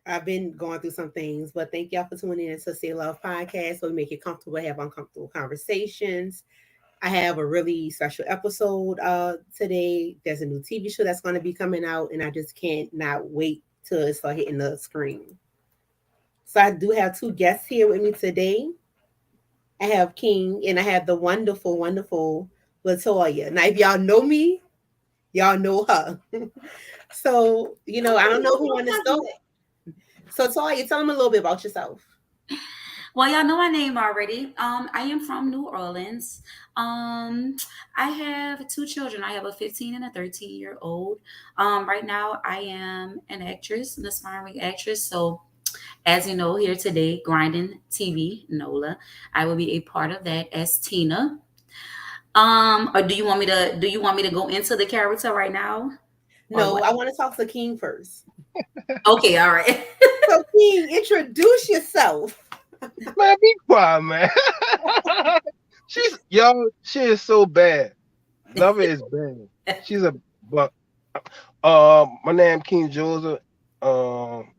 I've been going through some things, but thank y'all for tuning in to Say Love Podcast, where we make it comfortable, have uncomfortable conversations. I have a really special episode today. There's a new TV show that's going to be coming out, and I just can't not wait till it start hitting the screen. So I do have two guests here with me today. I have King, and I have the wonderful, wonderful Latoya. Now, if y'all know me, y'all know her. So, I don't know who want to start. So, Toya, tell them a little bit about yourself. Well, y'all know my name already. I am from New Orleans. I have two children. I have a 15 and a 13-year-old. Right now, I am an actress, an aspiring actress. So, as you know, here today, Grindin TV, NOLA. I will be a part of that as Tina. Or do you want me to go into the character right now? Or No, what? I want to talk to King first. Okay, all right. So, King, introduce yourself. Man, be quiet, man. She is so bad. Love is bad. She's a but my name King Joseph. Um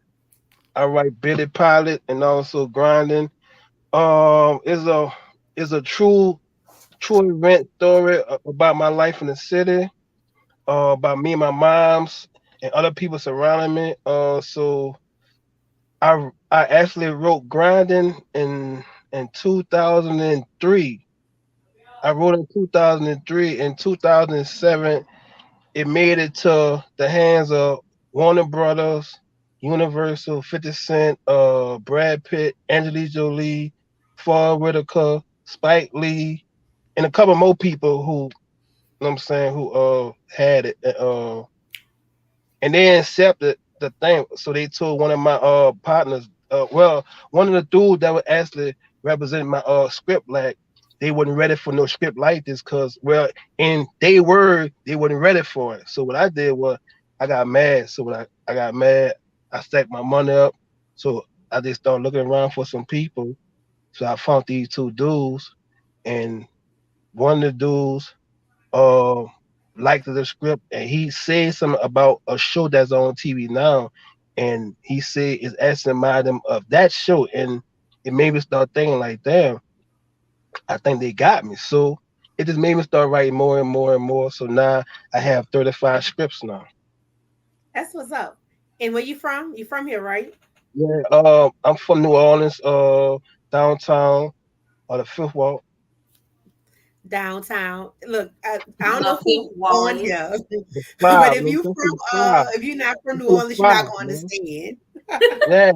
I write Billy Pilot and also Grinding. Is a true event story about my life in the city, about me and my moms and other people surrounding me. I actually wrote Grinding in 2003. I wrote in 2003. In 2007, it made it to the hands of Warner Brothers, Universal, 50 Cent, Brad Pitt, Angelina Jolie, Forrest Whitaker, Spike Lee, and a couple more people who, you know what I'm saying, who had it. And they accepted the thing. So they told one of my partners, one of the dudes that would actually represent my script, like they wasn't ready for no script like this, cause in they wasn't ready for it. So what I did was I got mad. So when I got mad, I stacked my money up. So I just started looking around for some people. So I found these two dudes, and one of the dudes uh liked the script, and he said something about a show that's on TV now, and he said it's actually reminded him of that show, and it made me start thinking like, damn, I think they got me. So it just made me start writing more and more and more. So now I have 35 scripts now. That's what's up. And where you from? You from here, right? Yeah, I'm from New Orleans, downtown, or the Fifth Wall. Downtown. Look, I don't know The who Fifth on Wall. here, The but five, if man. you I'm from the from five. if you're not from I'm New from the Orleans, you're not five, going to man. understand. Yeah,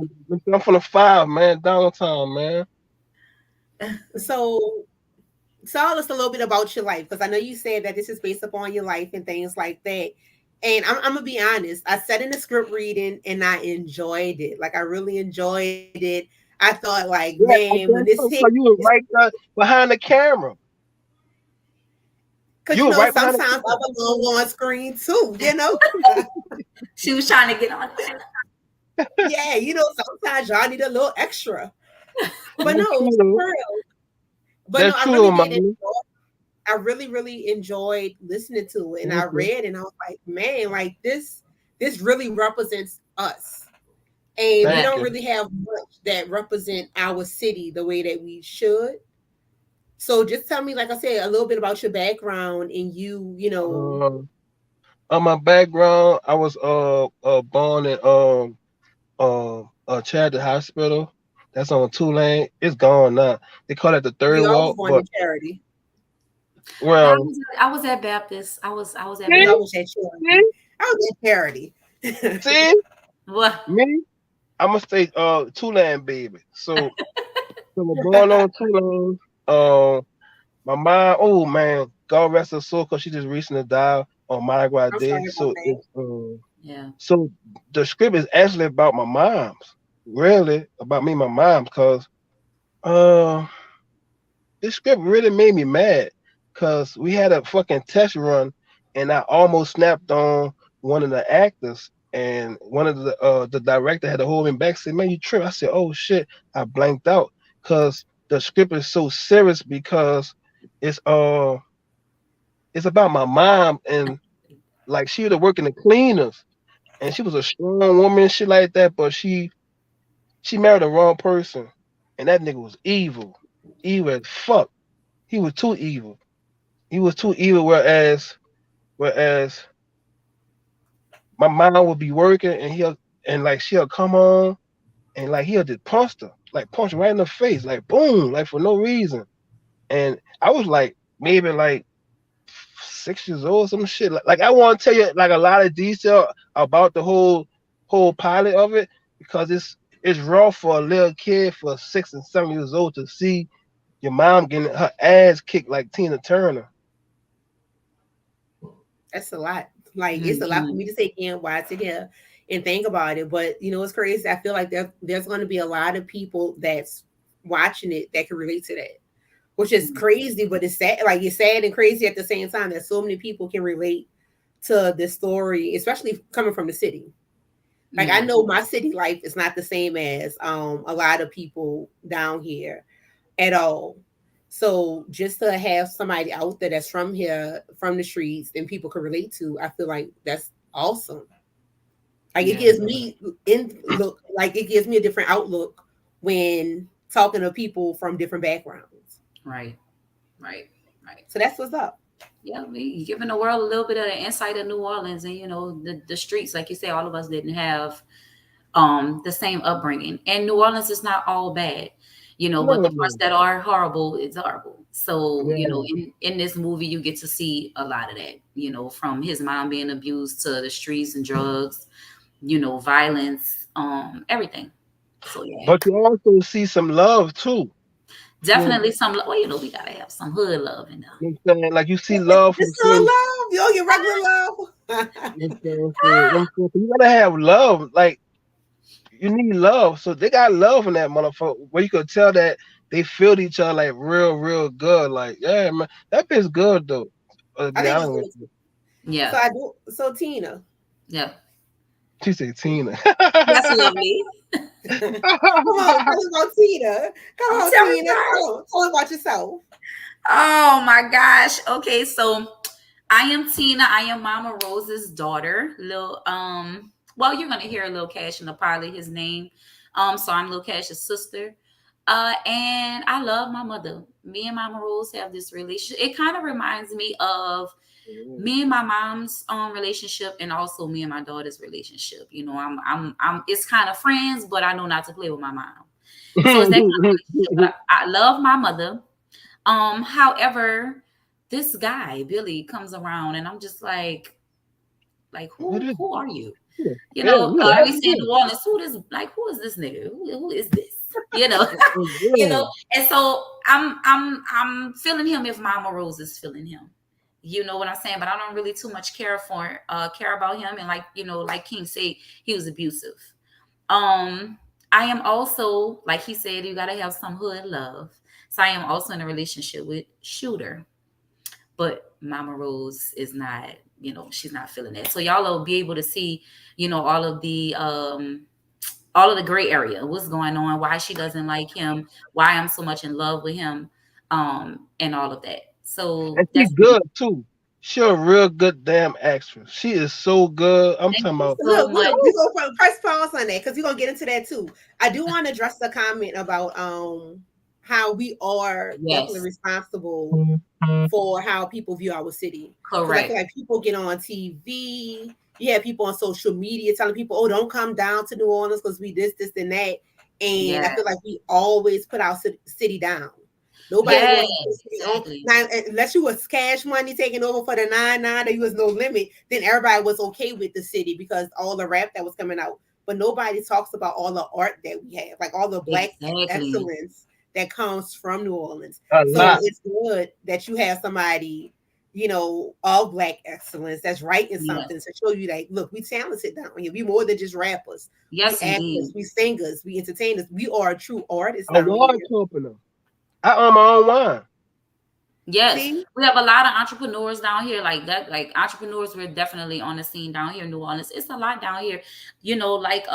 I'm from the five, man. Downtown, man. So tell us a little bit about your life, because I know you said that this is based upon your life and things like that. And I'm gonna be honest, I sat in the script reading and I enjoyed it. Like I really enjoyed it. I thought, like, Yeah, man, I when this guess hit, so. So you were right behind the camera. because You were right behind the sometimes I camera. belong on screen too. She was trying to get on. Yeah, sometimes y'all need a little extra. But That's no, true though. for real. But no, That's I true really though, did mommy. enjoy. I really, really enjoyed listening to it, and I Thank you. read, and I was like, man, like this really represents us, and we Thank Yeah. don't you. really have much that represent our city the way that we should. So just tell me, like I said, a little bit about your background and you. Um, on my background, I was born in Charity Hospital. That's on Tulane. It's gone now. They call it the third We all was walk, born but in charity. I well, was I was at Baptist. I was at No, see, I Baptist. was at charity. see, I was at charity. see, What? me, I'm gonna say Tulane baby. So we're born on Tulane. Um, my mom, oh man, God rest her soul, cause she just recently died on my I'm Day. sorry about So that. Yeah. so the script is actually about my mom's, really about me, and my mom, cause uh, this script really made me mad, cause we had a fucking test run, and I almost snapped on one of the actors, and one of the director had to hold me back, say, "Man, you trip." I said, "Oh shit," I blanked out, cause the script is so serious because it's uh it's about my mom, and like she would have worked in the cleaners, and she was a strong woman, shit like that. But she married the wrong person, and that nigga was evil, evil as fuck. He was too evil. He was too evil. Whereas my mom would be working, and she'll come on, and like he'll just punch her right in the face, like boom, like for no reason. And I was like maybe like 6 years old, some shit. Like I want to tell you like a lot of detail about the whole pilot of it because it's raw for a little kid for 6 and 7 years old to see your mom getting her ass kicked like Tina Turner. That's a lot. Like it's a lot for Mm-hmm. me to take in, watch it here, and think about it. But you know, it's crazy. I feel like there's going to be a lot of people that's watching it that can relate to that, which is crazy. But it's sad. Like it's sad and crazy at the same time that so many people can relate to this story, especially coming from the city. Like I Yeah, know my city life is not the same as a lot of people down here at all. So just to have somebody out there that's from here, from the streets, and people can relate to, I feel like that's awesome. Like it yeah, gives me like it gives me a different outlook when talking to people from different backgrounds. right, right, right. So that's what's up. Yeah, we giving the world a little bit of the insight of New Orleans, and the streets, like you say, all of us didn't have the same upbringing, and New Orleans is not all bad, No, but the parts no, that are horrible is horrible. So yeah. in this movie you get to see a lot of that, from his mom being abused to the streets and drugs, violence, everything. So yeah, But you also see some love too. You definitely some. Well, we gotta have some hood love in there. know what I'm saying? Like you see love It's from still certain. love, yo, your regular love. You know what I'm saying? So you gotta have love. Like you need love. So they got love in that motherfucker. Where you could tell that they feel each other like real, real good. Like yeah, man, that bitch good though. To I be think it's honest with good. you, Yeah, So I do. So Tina, yeah, she said Tina. that's lovely. come on, tell us about Tina. Come I'm on, telling Tina. you. Tell us about yourself. Oh my gosh. Okay, so I am Tina. I am Mama Rose's daughter. Well, you're gonna hear Lil Cash in the pilot, his name. So I'm Lil Cash's sister. And I love my mother. Me and Mama Rose have this relationship. It kind of reminds me of me and my mom's relationship, and also me and my daughter's relationship. I'm it's kind of friends, but I know not to play with my mom. So it's that kind of relationship. But I love my mother. However, this guy Billy comes around, and I'm just like What is who are you? yeah, who the Like hell we is say in this? New Orleans, who is this nigga? Who is this? You know, Yeah. And so I'm feeling him if Mama Rose is feeling him. You know what I'm saying? But I don't really too much care about him. And like King said, he was abusive. Um, I am also, like he said, you gotta have some hood love. So I am also in a relationship with Shooter, but Mama Rose is not, she's not feeling that. So y'all will be able to see, all of the gray area, what's going on, why she doesn't like him, why I'm so much in love with him, and all of that. So And she that's good too. She a real good damn actress. She is so good. I'm thank talking you about so Look, much. we go for press pause on that because we're gonna get into that too. I do want to address the comment about how we are definitely Yes, responsible for how people view our city. Because I feel correct. like people get on TV, you have people on social media telling people, "Oh, don't come down to New Orleans because we this, and that." And Yeah. I feel like we always put our city down. Nobody Yes, wants to put city on exactly. now unless you was cash money taking over for the 9-9, there was no limit. Then everybody was okay with the city because all the rap that was coming out. But nobody talks about all the art that we have, like all the black Exactly. excellence that comes from New Orleans. a So lot. it's good that you have somebody, of black excellence that's writing Yes. something to show you like, look, we talented down here. We more than just rappers. We Yes, actors, indeed. we singers, we entertainers. We are true artists A down wine here. company. I own my own wine. Yes, See? we have a lot of entrepreneurs down here like that. Like entrepreneurs, we're definitely on the scene down here in New Orleans. It's a lot down here, like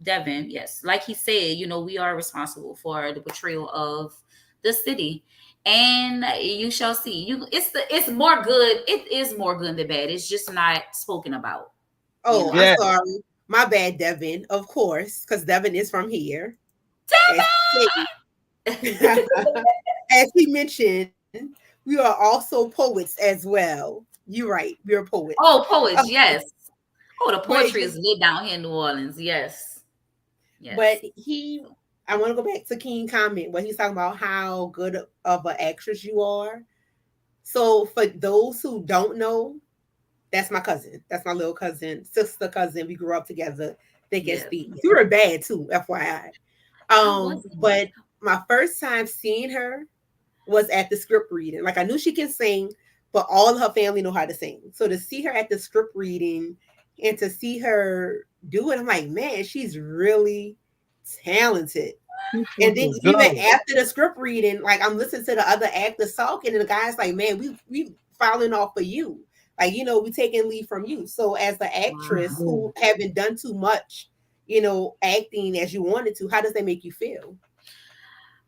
Devin. Yes, like he said, we are responsible for the portrayal of the city, and you shall see. It's more good. It is more good than bad. It's just not spoken about. You Oh, know, I'm I Yeah. sorry. My bad, Devin. Of course, because Devin is from here. As he as he mentioned, we are also poets as well. You're right. We're poets. oh, Uh, poets, yes. Oh, the but poetry is lit down here in New Orleans. Yes. but Yes. he, I want to go back to King comment where he's talking about how good of an actress you are. So for those who don't know, that's my cousin. That's my little cousin, sister cousin. We grew up together, thick as Yes. thieves. You were bad too, FYI. I wasn't. But my first time seeing her was at the script reading. Like I knew she can sing, but all of her family know how to sing. So to see her at the script reading and to see her do it, I'm like, man, she's really talented. She And then fucking even good. after the script reading, like I'm listening to the other actors talking, and the guy's like, "Man, we filing off for you. Like, we taking leave from you." So as the actress Wow. who haven't done too much, acting as you wanted to, how does that make you feel?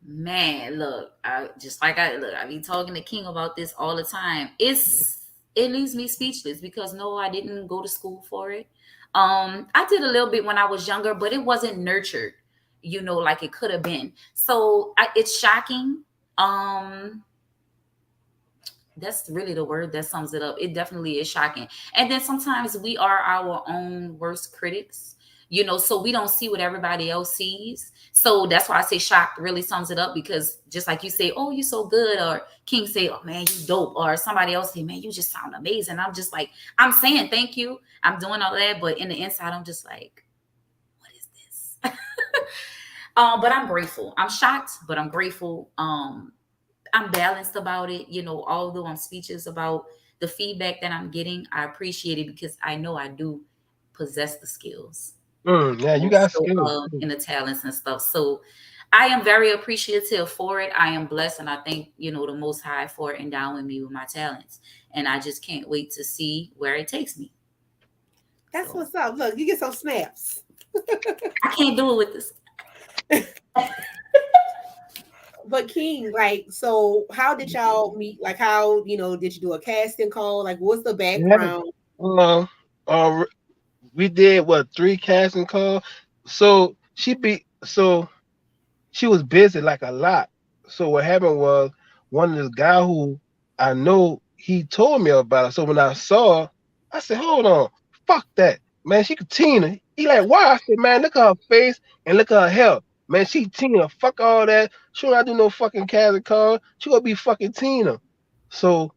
Man, look, I be talking to King about this all the time. It leaves me speechless because no, I didn't go to school for it. I did a little bit when I was younger, but it wasn't nurtured, like it could have been. So it's shocking. Um, that's really the word that sums it up. It definitely is shocking. And then sometimes we are our own worst critics, so we don't see what everybody else sees. So that's why I say shocked really sums it up, because just like you say, oh, you're so good, or King say, oh man, you dope, or somebody else say, man, you just sound amazing. I'm just like, I'm saying thank you. I'm doing all that, but in the inside, I'm just like, what is this? But I'm grateful. I'm shocked, but I'm grateful. I'm balanced about it. Although I'm speechless about the feedback that I'm getting, I appreciate it because I know I do possess the skills, Yeah, you got also skills. in the talents and stuff. So I am very appreciative for it. I am blessed, and I thank the Most High for endowing me with my talents. And I just can't wait to see where it takes me. That's So what's up. Look, you get some snaps. I can't do it with this. But King, like, so how did y'all meet? Like, how did you do a casting call? Like, what's the Yeah. background? Um, uh, we did what, 3 casting calls. So she was busy like a lot. So what happened was, one of this guy who I know, he told me about it. So when I saw her, I said, hold on, fuck that. Man, she could Tina. He like, why? I said, man, look at her face and look at her hair. Man, she Tina. Fuck all that. She don't gotta do no fucking casting call. She gonna be fucking Tina. So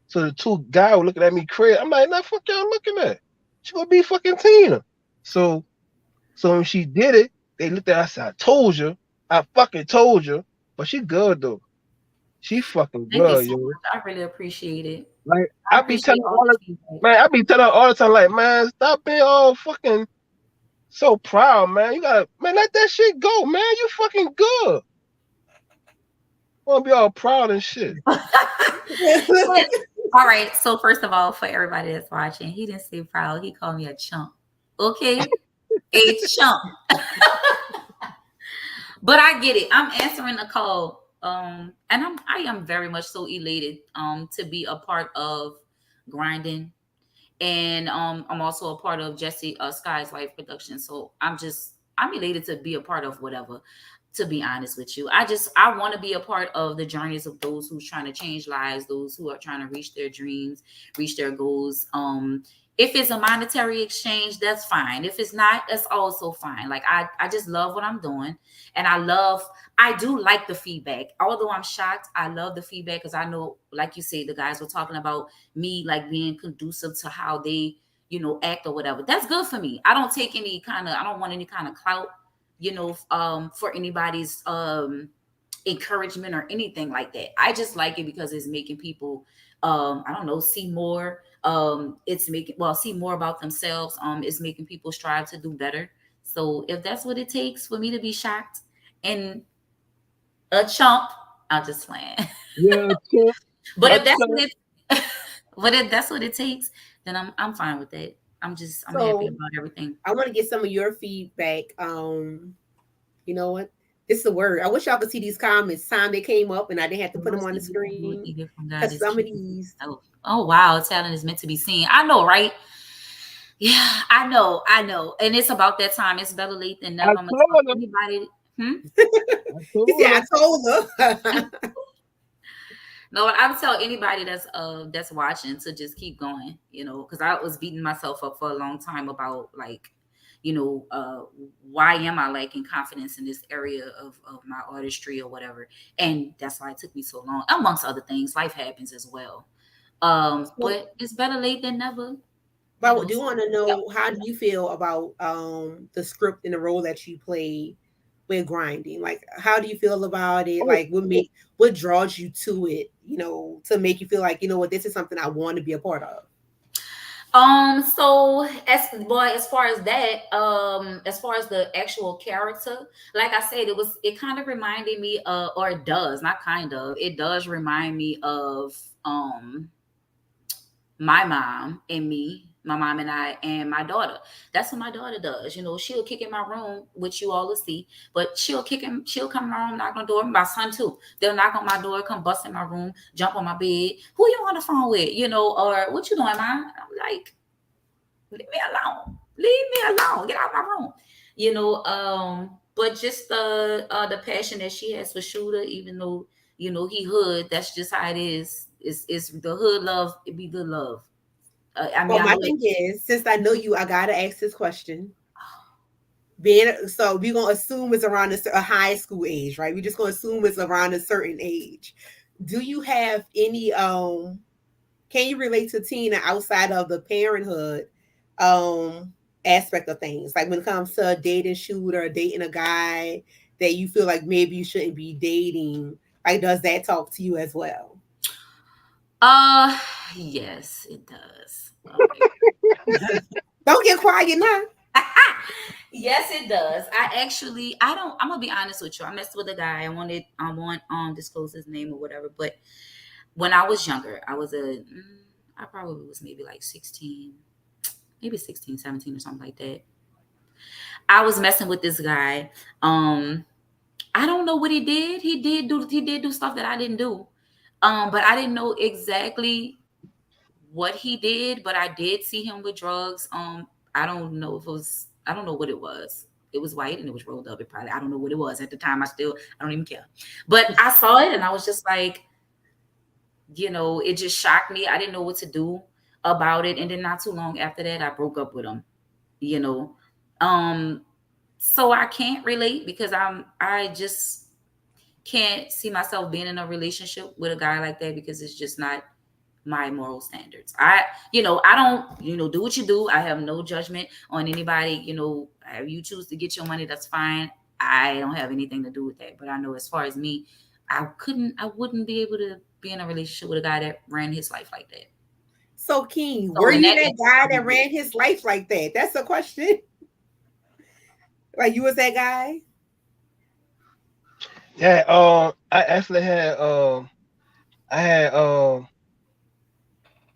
so the two guys were looking at me crazy. I'm like, nah, fuck y'all looking at. She gonna be fucking Tina. So so when she did it, they looked at us. I said, I told you. I fucking told you. But she good though. She fucking Thank you good, so yo. much. I really appreciate it. Like I I be appreciate telling her all all the the feedback. man, I be telling her all the time, like, man, stop being all fucking so proud, man. You gotta, man, let that shit go, man. You fucking good. Wanna be all proud and shit. But, all right. So first of all, for everybody that's watching, he didn't say proud. He called me a chump. Okay, a chump. But I get it. I'm answering the call. And I am very much so elated to be a part of Grinding. And I'm also a part of Jesse Sky's Life production. So I'm elated to be a part of whatever. To be honest with you, I want to be a part of the journeys of those who's trying to change lives, those who are trying to reach their dreams, reach their goals. If it's a monetary exchange, that's fine. If it's not, that's also fine. Like I just love what I'm doing, and I do like the feedback. Although I'm shocked, I love the feedback because I know, like you say, the guys were talking about me like being conducive to how they act or whatever. That's good for me. I don't want any kind of clout, for anybody's encouragement or anything like that. I just like it because it's making people I don't know, see more. It's making well see more about themselves. It's making people strive to do better. So if that's what it takes for me to be shocked and a chump, I'll just plan. Yeah, chump, But a if that's chump. what it but if that's what it takes, then I'm fine with that. I'm happy So about everything. I want to get some of your feedback. You know what? This is a word. I wish y'all could see these comments. Time they came up, and I didn't have to put them Most on the people can do it screen either from God because is some of keeping these. himself. Oh wow, talent is meant to be seen. I know, right? Yeah, I know. And it's about that time. It's better late than I never. I'm gonna tell told her. anybody. Hmm? I He told said, her. I told her. No, I would tell anybody that's watching to just keep going, because I was beating myself up for a long time about like, why am I lacking confidence in this area of my artistry or whatever. And that's why it took me so long, amongst other things. Life happens as well. So, But it's better late than never, but I do so want to yeah. know, how do you feel about the script and the role that you played with Grinding? Like, how do you feel about it? Oh, Like, what draws you to it? To make you feel like, what, this is something I want to be a part of. So as far as that, as far as the actual character, like I said, it kind of reminded me or it does, not kind of, it does remind me of my mom and me, my mom and I, and my daughter. That's what my daughter does. She'll kick in my room, which you all will see, but she'll come in my room, knock on the door. My son too. They'll knock on my door, come bust in my room, jump on my bed. Who you on the phone with? Or what you doing, mom? I'm like, leave me alone. Leave me alone. Get out of my room. But just the passion that she has for Shooter, even though he hood, that's just how it is. It's the hood love. It be good love. I mean, Well, I my know it. thing is, since I know you, I gotta ask this question. We're gonna assume it's around a high school age, right? We're just gonna assume it's around a certain age. Do you have any can you relate to Tina outside of the parenthood um aspect of things? Like when it comes to a dating shooter, dating a guy that you feel like maybe you shouldn't be dating, like does that talk to you as well? Uh, yes, it does. Oh my Don't get quiet now. god. Yes, it does. I don't. I'm gonna be honest with you. I messed with a guy. I want disclose his name or whatever. But when I was younger, I probably was maybe like 16, maybe 16, 17 or something like that. I was messing with this guy. Um, I don't know what he did. He did do stuff that I didn't do. But I didn't know exactly what he did, but I did see him with drugs. I don't know what it was. It was white and it was rolled up. It probably, I don't know what it was at the time. I don't even care. But I saw it and I was just like, it just shocked me. I didn't know what to do about it. And then not too long after that, I broke up with him, you know. Um, so I can't relate because I just can't see myself being in a relationship with a guy like that because it's just not my moral standards. I don't, do what you do. I have no judgment on anybody. If you choose to get your money, that's fine. I don't have anything to do with that. But I know as far as me, I wouldn't be able to be in a relationship with a guy that ran his life like that. So King, were So in you that that instance, guy I that wouldn't do ran his life like that? That's a question. Like you was that guy? yeah. I actually I had,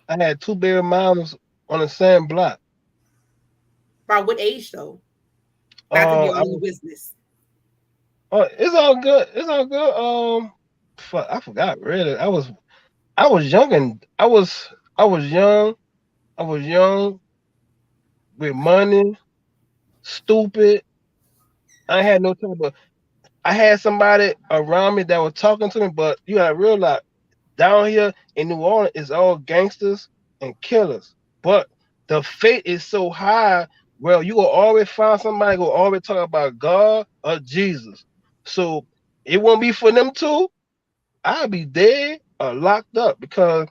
I had two baby mamas on the same block. By what age though? Not to be all I in your was. business. Oh, it's all good. It's all good. Fuck, I forgot. Really, I was young and I was young. I was young with money, stupid. I had no time, but I had somebody around me that was talking to me. But you gotta realize down here in New Orleans, it's all gangsters and killers. But the fate is so high. Well, you will always find somebody who will always talk about God or Jesus. So it won't be for them too. I'll be dead or locked up because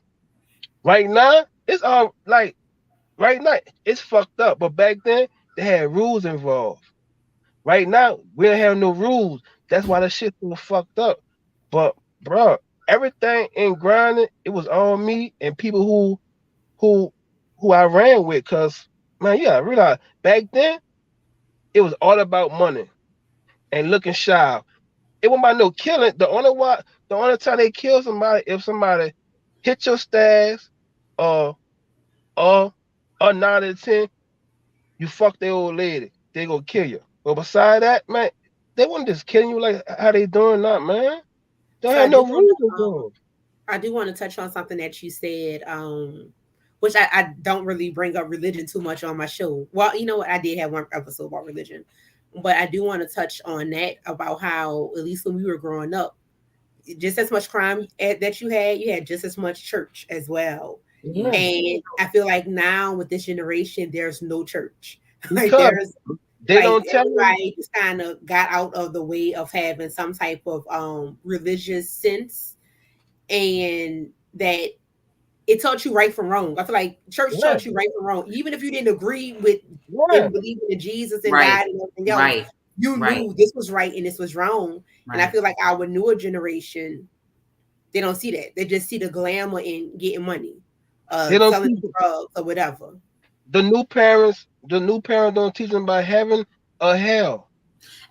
right now it's all like right now it's fucked up. But back then they had rules involved. Right now we don't have no rules. That's why the shit was fucked up. But bro, everything in grinding, it was all me and people who who I ran with. Cause man, yeah, I realized back then it was all about money and looking shy. It wasn't about no killing. The only time they kill somebody if somebody hit your stash or or or 9 out of 10, you fuck their old lady. They gonna kill you. But beside that, man, they wasn't just killing you like how they doing now, man. They So had no rules involved. I do want to touch on something that you said. which I don't really bring up religion too much on my show. Well, you know what? I did have one episode about religion, but I do want to touch on that about how, at least when we were growing up, just as much crime that you had just as much church as well. Yeah, Yes. And I feel like now with this generation, there's no church. Like because there's they like don't tell you. everybody just kind of got out of the way of having some type of religious sense, and that it taught you right from wrong. I feel like church Yeah, taught you right from wrong, even if you didn't agree with yeah, in believing in Jesus and Right. God and everything else. Right. You Right. knew this was right and this was wrong. And I Right. feel like our newer generation, they don't see that. They just see the glamour in getting money, they don't selling teach drugs or whatever. the new parents. The new parents don't teach them about heaven or hell.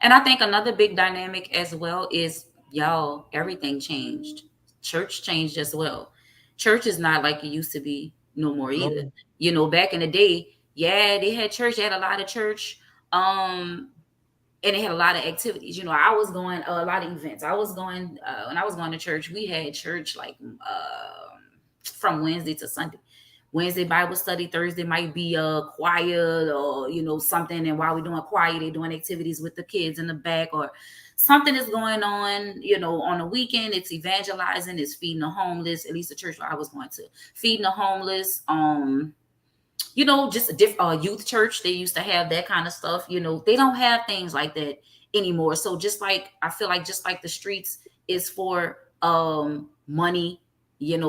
And I think another big dynamic as well is, y'all, everything changed. Church changed as well. Church is not like it used to be no more either. No, Back in the day, yeah, they had church, they had a lot of church. Um, and they had a lot of activities. I was going a lot of events. I was going when I was going to church. We had church like from Wednesday to Sunday. Wednesday Bible study, Thursday might be a choir or something. And while we're doing choir, they're doing activities with the kids in the back, or something is going on. On the weekend, it's evangelizing, it's feeding the homeless. At least the church where I was going to, feeding the homeless. Just a youth church. They used to have that kind of stuff. They don't have things like that anymore. So just like, I feel like just like the streets is for money,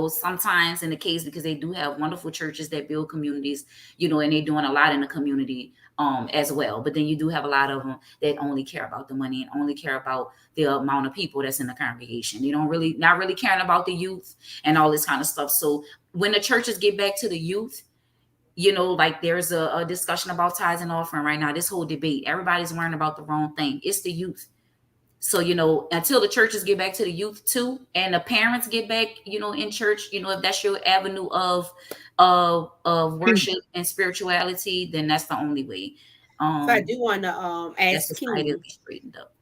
sometimes in the case, because they do have wonderful churches that build communities, and they're doing a lot in the community as well. But then you do have a lot of them that only care about the money and only care about the amount of people that's in the congregation. They don't really, not really caring about the youth and all this kind of stuff. So when the churches get back to the youth, like there's a discussion about tithes and offering right now. This whole debate, everybody's worrying about the wrong thing. It's the youth. So, until the churches get back to the youth too, and the parents get back, in church, if that's your avenue of peace. worship and spirituality, then that's the only way. So I Um, do want to that ask society will King. be straightened up.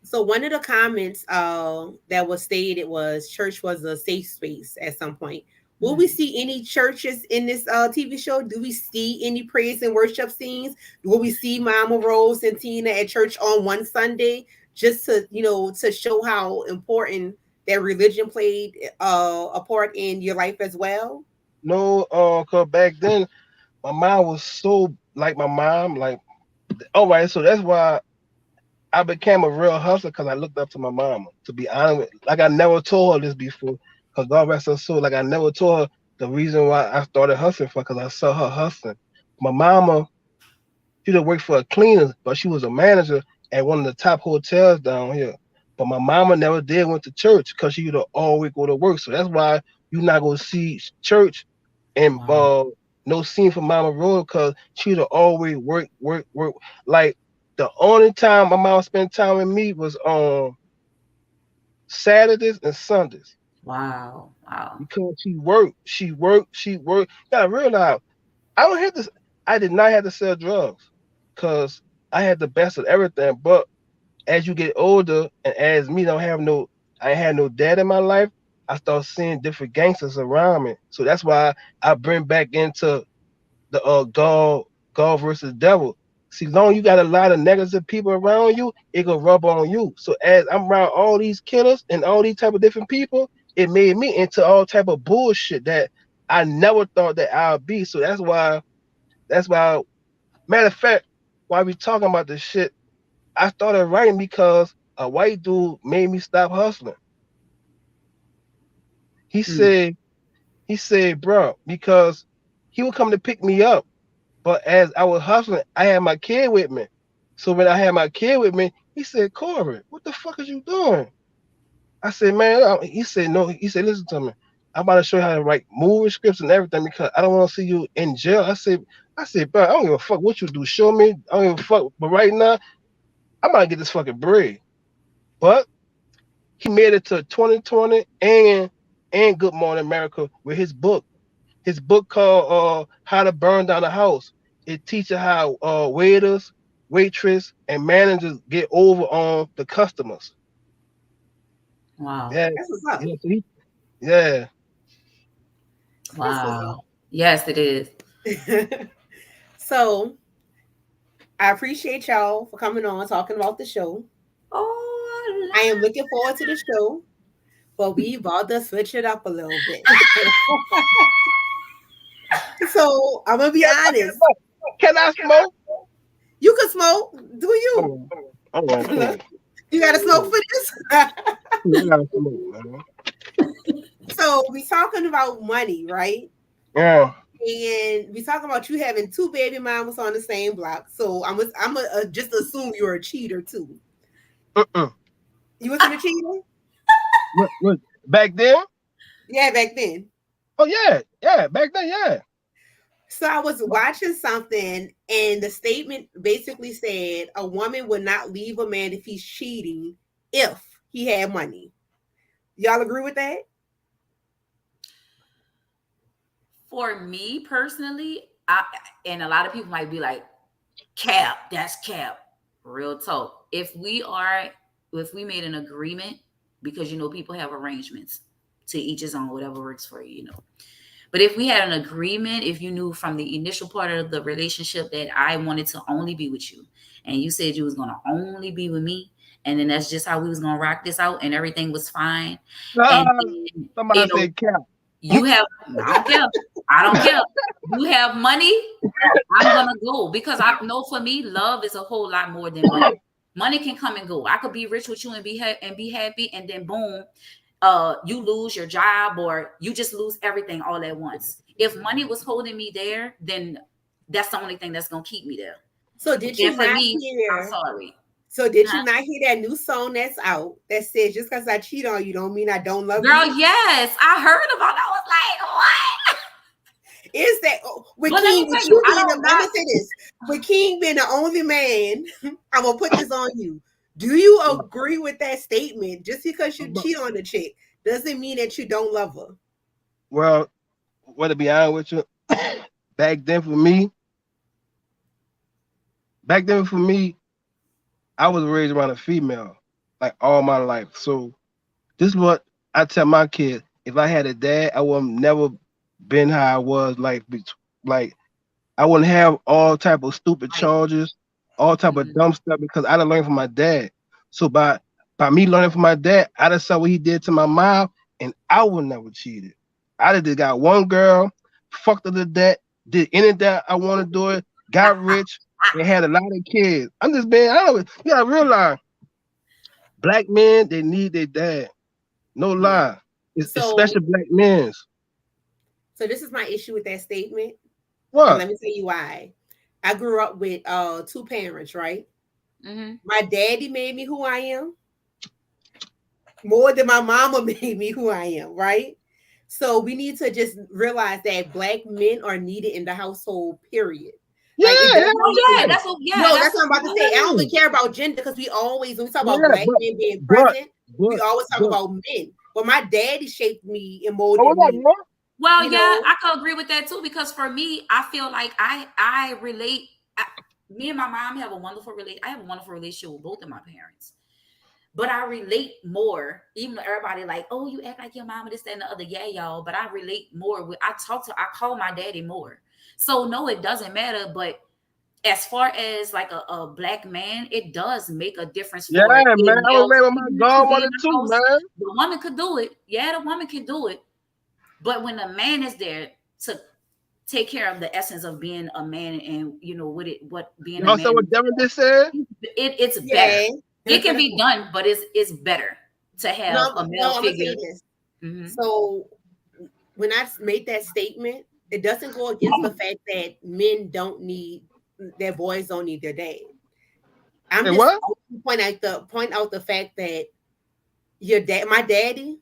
So one of the comments that was stated was church was a safe space at some point. Will we Mhm. see any churches in this TV show? Do we see any praise and worship scenes? Will we see Mama Rose and Tina at church on one Sunday, just to to show how important that religion played a part in your life as well? No, cause back then my mom was so like my mom, like all right. So that's why I became a real hustler because I looked up to my mama. To be honest, like I never told her this before. Cause God rest her soul. Like I never told her the reason why I started hustling for, cause I saw her hustling. My mama, she did work for a cleaner, but she was a manager at one of the top hotels down here. But my mama never did went to church because she used to always go to work. So that's why you not gonna see church and Wow. no scene for Mama Rose because she'd always work, work, work. Like the only time my mom spent time with me was on Saturdays and Sundays Wow. Wow. because she worked, she worked, she worked. You gotta realize I don't have to. I did not have to sell drugs because I had the best of everything. But as you get older and as me don't have no, I ain't had no dad in my life. I start seeing different gangsters around me. So that's why I bring back into the God versus devil. See, long you got a lot of negative people around you, it gonna rub on you. So as I'm around all these killers and all these type of different people, it made me into all type of bullshit that I never thought that I'd be. So that's why matter of fact, while we talking about this shit, I started writing because a white dude made me stop hustling. He Mm. said, he said, bro, because he would come to pick me up. But as I was hustling, I had my kid with me. So when I had my kid with me, he said, Corey, what the fuck is you doing? I said, man, he said, no. He said, listen to me. I'm about to show you how to write movie scripts and everything because I don't want to see you in jail. I said, bro, I don't give a fuck what you do. Show me. I don't give a fuck. But right now, I'm about to get this fucking bread. But he made it to 2020 and Good Morning America with his book. His book called How to Burn Down a House. It teaches how waiters, waitress, and managers get over on the customers. Wow. Yeah, That's what's up. yeah, yeah. That's what's Wow. up. Yes, it is. So I appreciate y'all for coming on talking about the show. Oh, I am looking forward to the show, but we about to switch it up a little bit. So I'm gonna be honest. Can I smoke? You can smoke. Do you? Oh, all right, cool. You got to smoke Cool. for this? I gotta smoke, man. So we talking about money, right? Yeah. And we talking about you having two baby mamas on the same block. So I'm a, just assume you're a cheater too. Uh-uh. You wasn't a cheater? What? Back then? Yeah, back then. Oh yeah, yeah. Back then, yeah. So I was watching something, and the statement basically said a woman would not leave a man if he's cheating if he had money. Y'all agree with that? for me personally, and a lot of people might be like, cap, that's cap. Real talk. If we made an agreement, because people have arrangements, to each his own, whatever works for you. But if we had an agreement, if you knew from the initial part of the relationship that I wanted to only be with you, and you said you was gonna only be with me, and then that's just how we was gonna rock this out, and everything was fine, Ah, and then, somebody said cap. you have, I don't care. I don't care. You have money, I'm gonna go, because I know for me, love is a whole lot more than money. Money can come and go. I could be rich with you and be happy, and then boom, you lose your job, or you just lose everything all at once. If money was holding me there, then that's the only thing that's gonna keep me there. So did And you for not me, I'm hear? sorry. So did you Huh? not hear that new song that's out that says just because I cheat on you don't mean I don't love Girl, you? yes, I heard about that. I was like, what? Is that with But let me King, with tell you, you I being the, don't I'm gonna rock. say this, with King being the only man, I'm gonna put this on you. Do you agree with that statement? Just because you cheat on the chick doesn't mean that you don't love her. Well, what to be honest with you, back then for me, back then for me, I was raised around a female like all my life. So this is what I tell my kids: if I had a dad, I would have never been how I was. Like I wouldn't have all type of stupid Right. charges, all type of Mhm. dumb stuff because I done learned from my dad. So by me learning from my dad, I just saw what he did to my mom, and I would never cheated. I just got one girl, fucked her to death, did anything I want to do it, got rich, and had a lot of kids. I'm just being honest. You gotta realize, black men they need their dad. No Yeah. lie, it's So, especially black men. so this is my issue with that statement, and What? let me tell you why. I grew up with two parents, right? Hmm. My daddy made me who I am more than my mama made me who I am, right? So we need to just realize that black men are needed in the household, period. Yeah, Like it doesn't Oh need hell to yeah, yeah, be. yeah, No, that's that's what I'm about to say. I don't yeah, even care about gender because we always, when we talk about yeah. black men being But, present, we but, always talk but. about men. But my daddy shaped me and Oh, molded what's up, me, bro? well, you yeah, know. I could agree with that too, because for me, I feel like I relate. Me and my mom have a wonderful relate. I have a wonderful relationship with both of my parents, but I relate more. Even though everybody like, oh, you act like your mama, this, that, and the other. Yeah, y'all. But I relate more with. I call my daddy more. So no, it doesn't matter. But as far as like a black man, it does make a difference Yeah, for a man. I was male married with my figure to be godmother in the too, house. man. The woman could do it. Yeah, the woman can do it. But when the man is there to take care of the essence of being a man, and what being a Y'all saw man, what Devin just said? it's better. Yeah. It can be done, but it's better to have No, a male no, I'm gonna say figure. this. Hmm. So when I made that statement, it doesn't go against the fact that men don't need their boys don't need their dad. I'm Say just what? point out the fact that your dad, my daddy,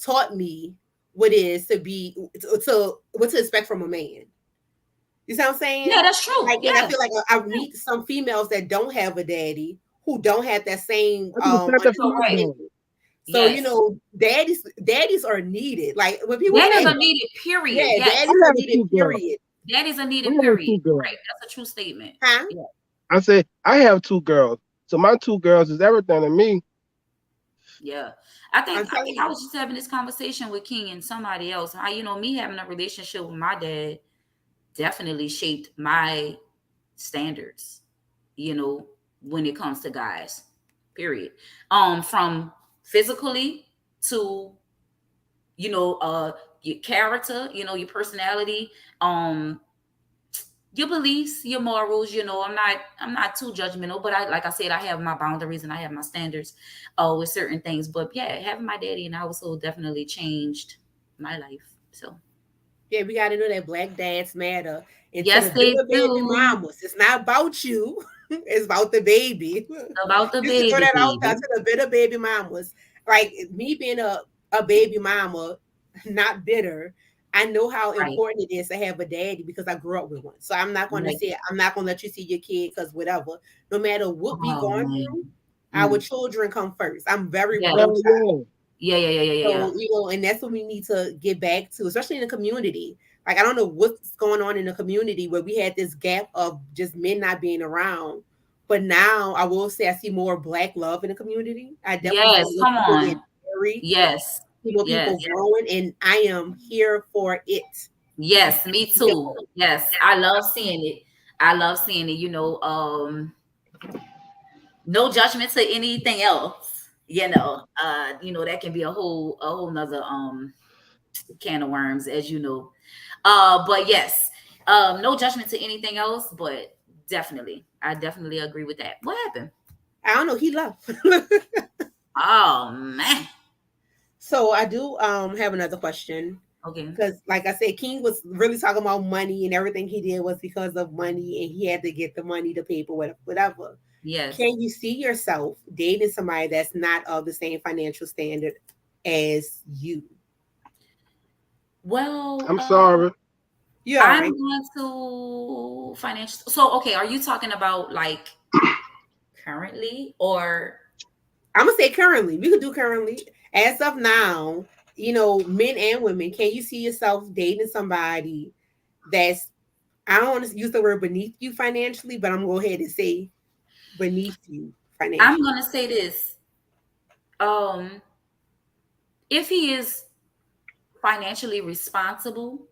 taught me what is to be to what to expect from a man. You see what I'm Yeah, saying? that's true. Like, and I Yeah. feel like I meet some females that don't have a daddy who don't have that same I do the same thing for my Correct. understanding. dad. So Yes. daddies are needed. Like when people That is say, a needed period. yeah, Yes. daddies I'm are having needed. two girls. Period. That is a I'm needed having period. two girls. Right. That's a true statement. Huh? Yeah. I said I have two girls. So my two girls is everything to me. Yeah. I'm I telling think I you. was just having this conversation with King and somebody else. Me having a relationship with my dad definitely shaped my standards, you know, when it comes to guys. Period. From physically to, you know, your character, you know, your personality, um, your beliefs, your morals. I'm not too judgmental, but I like I said, I have my boundaries and I have my standards with certain things. But yeah, having my daddy in the household definitely changed my life. So Yeah, we got to know that black dads matter. And to yes, the they bitter baby do. mamas, it's not about you. It's about the baby. About the Just to throw baby, that out there baby. to the bitter baby mamas. Like me being a baby mama, not bitter. I know how Right, important it is to have a daddy because I grew up with one. So I'm not going to right. say I'm not going to let you see your kid because whatever. No matter what we Oh going man. through, our Mm. children come first. I'm very Yeah, pro Hell child. yeah. yeah, yeah, yeah, yeah, yeah, yeah. So, and that's what we need to get back to, especially in the community. Like, I don't know what's going on in the community where we had this gap of just men not being around. But now I will say I see more black love in the community. I definitely Yes, see more come people getting on. married, Yes, see more yes, people growing, and I am here for it. yes. Me too. Yes, I love seeing it. I love seeing it. No judgment to anything else. That can be a whole nother can of worms, as you know. But yes, no judgment to anything else, but I definitely agree with that. What happened? I don't know, he left. Oh man. So I do have another question. Okay. Because, like I said, King was really talking about money, and everything he did was because of money, and he had to get the money to pay for whatever. Yes. Can you see yourself dating somebody that's not of the same financial standard as you? Well, I'm sorry. You all I'm right? going to financial. So, okay, are you talking about like currently or I'm gonna say currently. We could do currently. As of now, men and women. Can you see yourself dating somebody that's, I don't want to use the word beneath you financially, but I'm gonna go ahead and say beneath you I'm financially. going to say this. Um, if he is financially responsible,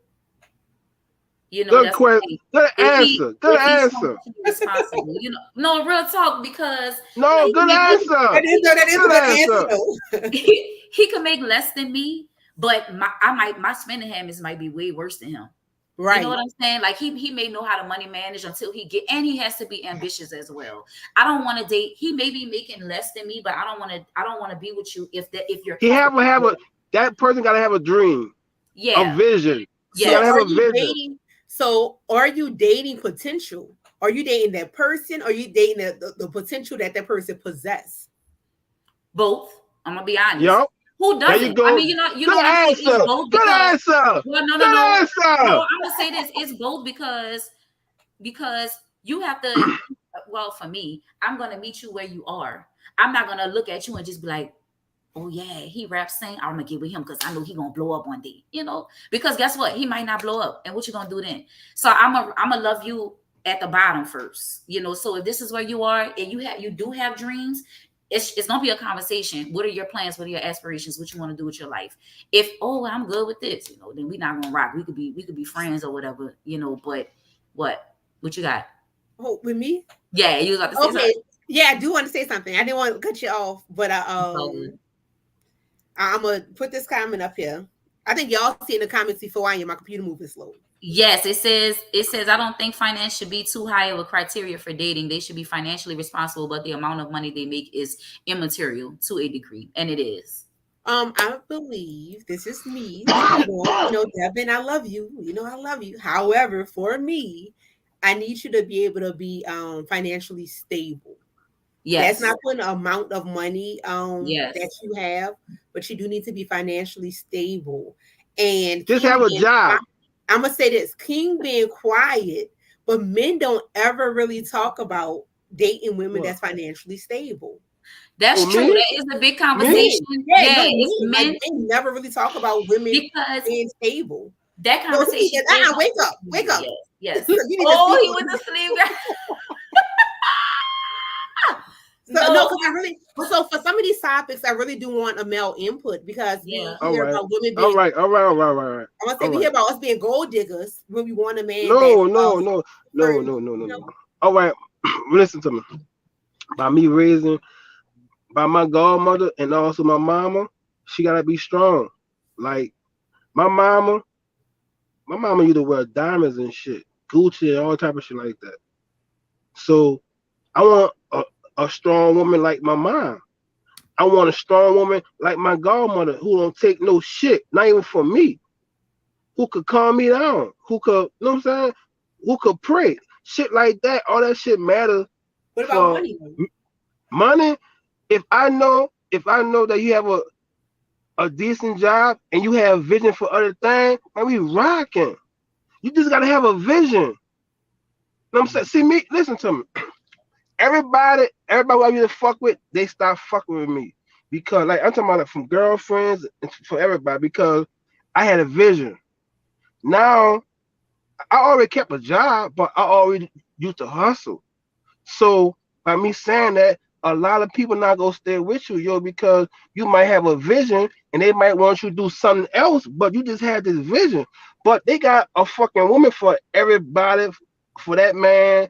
Good that's the question. thing. Good If he answer. Good if he's answer. financially responsible, no real talk because No, he can good make answer. That is a Good good answer answer. though. he can make less than me, but my spending habits might be way worse than him. You know what Right. I'm saying? Like he may know how to money manage until and he has to be ambitious as well. I don't want to date. He may be making less than me, but I don't want to be with you if you're He comfortable. have a that person gotta have a dream, a Yeah. vision. He So gotta Yes. have are a you vision. dating? So are you dating potential? Are you dating that person? Or are you dating the potential that that person possess? Both. I'm gonna be honest. Yup. Who There you doesn't? I go. mean, you know Good what I'm saying? It's answer. both Good because answer. well, no, no, Good no. No, answer. I'm gonna say this. It's both because you have to well, for me, I'm gonna meet you where you are. I'm not gonna look at you and just be like, oh yeah, he raps sing. I'm gonna get with him because I know he gonna blow up one day. Because guess what? He might not blow up, and what you gonna do then? So I'm gonna love you at the bottom first. So if this is where you are and you do have dreams, it's gonna be a conversation. What are your plans? What are your aspirations? What you want to do with your life? If I'm good with this, then we not gonna rock. We could be friends or whatever. But what you got? Oh, with me? Yeah, you was about to say Okay. something. Yeah, I do want to say something. I didn't want to cut you off, but It's all good. I'm gonna put this comment up here. I think y'all seen the comments before I am. My computer moving slow. Yes, it says I don't think finance should be too high of a criteria for dating. They should be financially responsible, but the amount of money they make is immaterial to a degree, and it is. I believe this is me speaking on, Devin, I love you. I love you. However, for me, I need you to be able to be financially stable. That's Yes. not putting an amount of money that Yes. you have, but you do need to be financially stable. And Just King have a being job. I'm gonna say this, King being quiet, but men don't ever really talk about dating women What? that's financially stable. Oh, That's true. me? That is a big Me? conversation. Men, yeah, Yeah, no it's men. Like men men never really talk about women because being stable. that No, he conversation said, is on wake up, social wake media. up. Yes. Yes. You need to Oh, speak he on went it. to sleep. So no, No. because I really so for some of these topics, I really do want a male input because we Yeah. All hear right. about women All being. right. All right. All right. All right. I want to say All we hear right. about us being gold diggers when we want a man that's No, no, no, no, certain, no, no, no, you no. know. All right. Listen to me. By me raising by my godmother and also my mama, she gotta be strong. Like my mama, my mama used to wear diamonds and shit, Gucci and all type of shit like that. So I want a strong woman like my mom. I want a strong woman like my godmother who don't take no shit, not even from me, who could calm me down, who could, you know what I'm saying, who could pray, shit like that. All that shit matters What about for money though? money. If I know that you have a decent job and you have vision for other things, man, we rocking. You just gotta have a vision. You know what I'm saying? See me, listen to me. Everybody who I used to fuck with, they stop fucking with me. Because like I'm talking about, like, from girlfriends and for everybody, because I had a vision. Now I already kept a job, but I already used to hustle. So by me saying that, a lot of people not gonna stay with you, yo, because you might have a vision and they might want you to do something else, but you just had this vision. But they got a fucking woman for everybody, for that man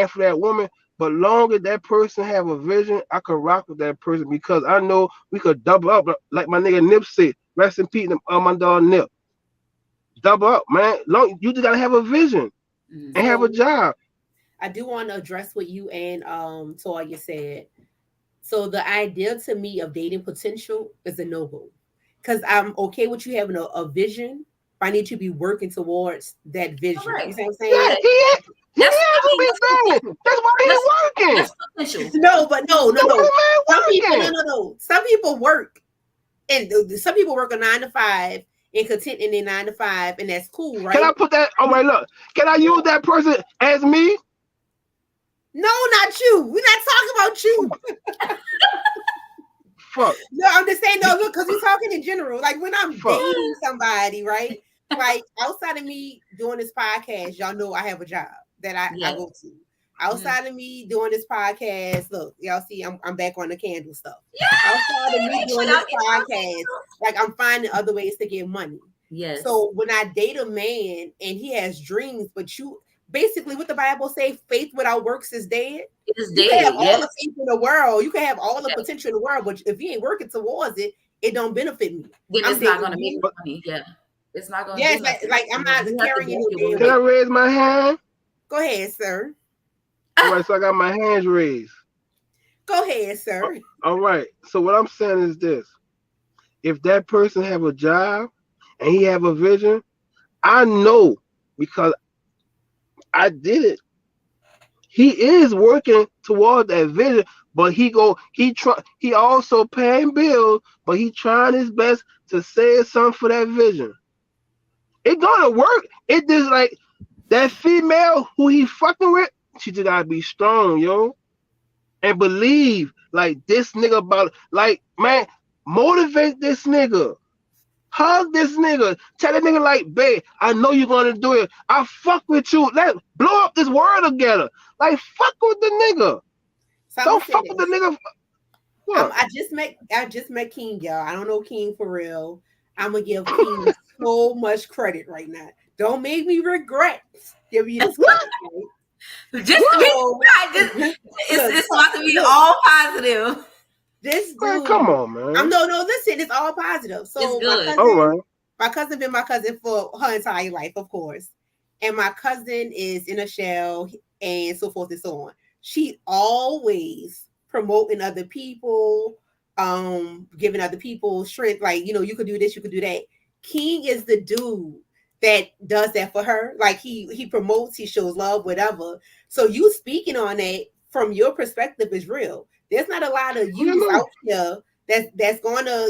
for that woman. But long as that person have a vision, I could rock with that person because I know we could double up, like my nigga Nip said. Rest in peace, my dog Nip. Double up, man. Long you just gotta have a vision Mm. and have a So job. I do want to address what you and Toya said. So the idea to me of dating potential is a no go, because I'm okay with you having a vision. But I need to be working towards that vision. You Correct. see what I'm Yeah, saying? he That's, is I gonna mean, be that's banging. potential. That's why That's he working. that's potential. No, but no, no, That's why no. the Some man people, no, working. no, no. Some people work, and some people work a 9 to 5 and content in their 9 to 5, and that's cool, Can I right? put that? Oh my look. Can I use that person as me? No, not you. We're not talking about you. Fuck. No, I'm just saying, no, look, because we're talking in general. Like when I'm Fuck. dating somebody, right? Like outside of me doing this podcast, y'all know I have a job that I Yes. go to. Outside of me doing this podcast, look, y'all see, I'm back on the candle stuff. Outside of me Make sure doing y'all this get y'all podcast, like I'm finding other ways to get money. Yes. So when I date a man and he has dreams, but you basically what the Bible say, faith without works is dead. It is You can have dead. all Yes. the faith in the world, you can have all the Yes. potential in the world, but if you ain't working towards it, it don't benefit me. Then I'm it's not dating gonna make you. But money. Yeah. It's not gonna do Yes, nothing. like I'm not You have to carrying back no your damn can I weight. word. raise my hand? Go ahead, sir. All right, so I got my hands raised. Go ahead, A- sir. All right. So what I'm saying is this: if that person have a job and he have a vision, I know because I did it. He is working toward that vision, but he also paying bills, but he trying his best to save something for that vision. It gonna work. It just like that female who he fucking with, she just gotta be strong, yo. And believe like this nigga about like man, motivate this nigga. Hug this nigga. Tell that nigga like, babe, I know you're gonna do it. I fuck with you. Let's blow up this world together. Like fuck with the nigga. So I'm Don't gonna say fuck with the this. nigga. What? I just met King, y'all. I don't know King for real. I'm gonna give King so much credit right now. Don't make me regret giving you this What? credit. Right? Just to be So, it's look, about to be look, all positive. this Man, come dude. on, I'm man. no, listen. It's all positive. It's So good. All right. my cousin been my cousin for her entire life, of course. And my cousin is in a shell and so forth and so on. She always promoting other people, giving other people strength. Like, you could do this, you could do that. King is the dude that does that for her. Like he promotes, he shows love, whatever. So you speaking on that from your perspective is real. There's not a lot of You youths know, out here that's gonna,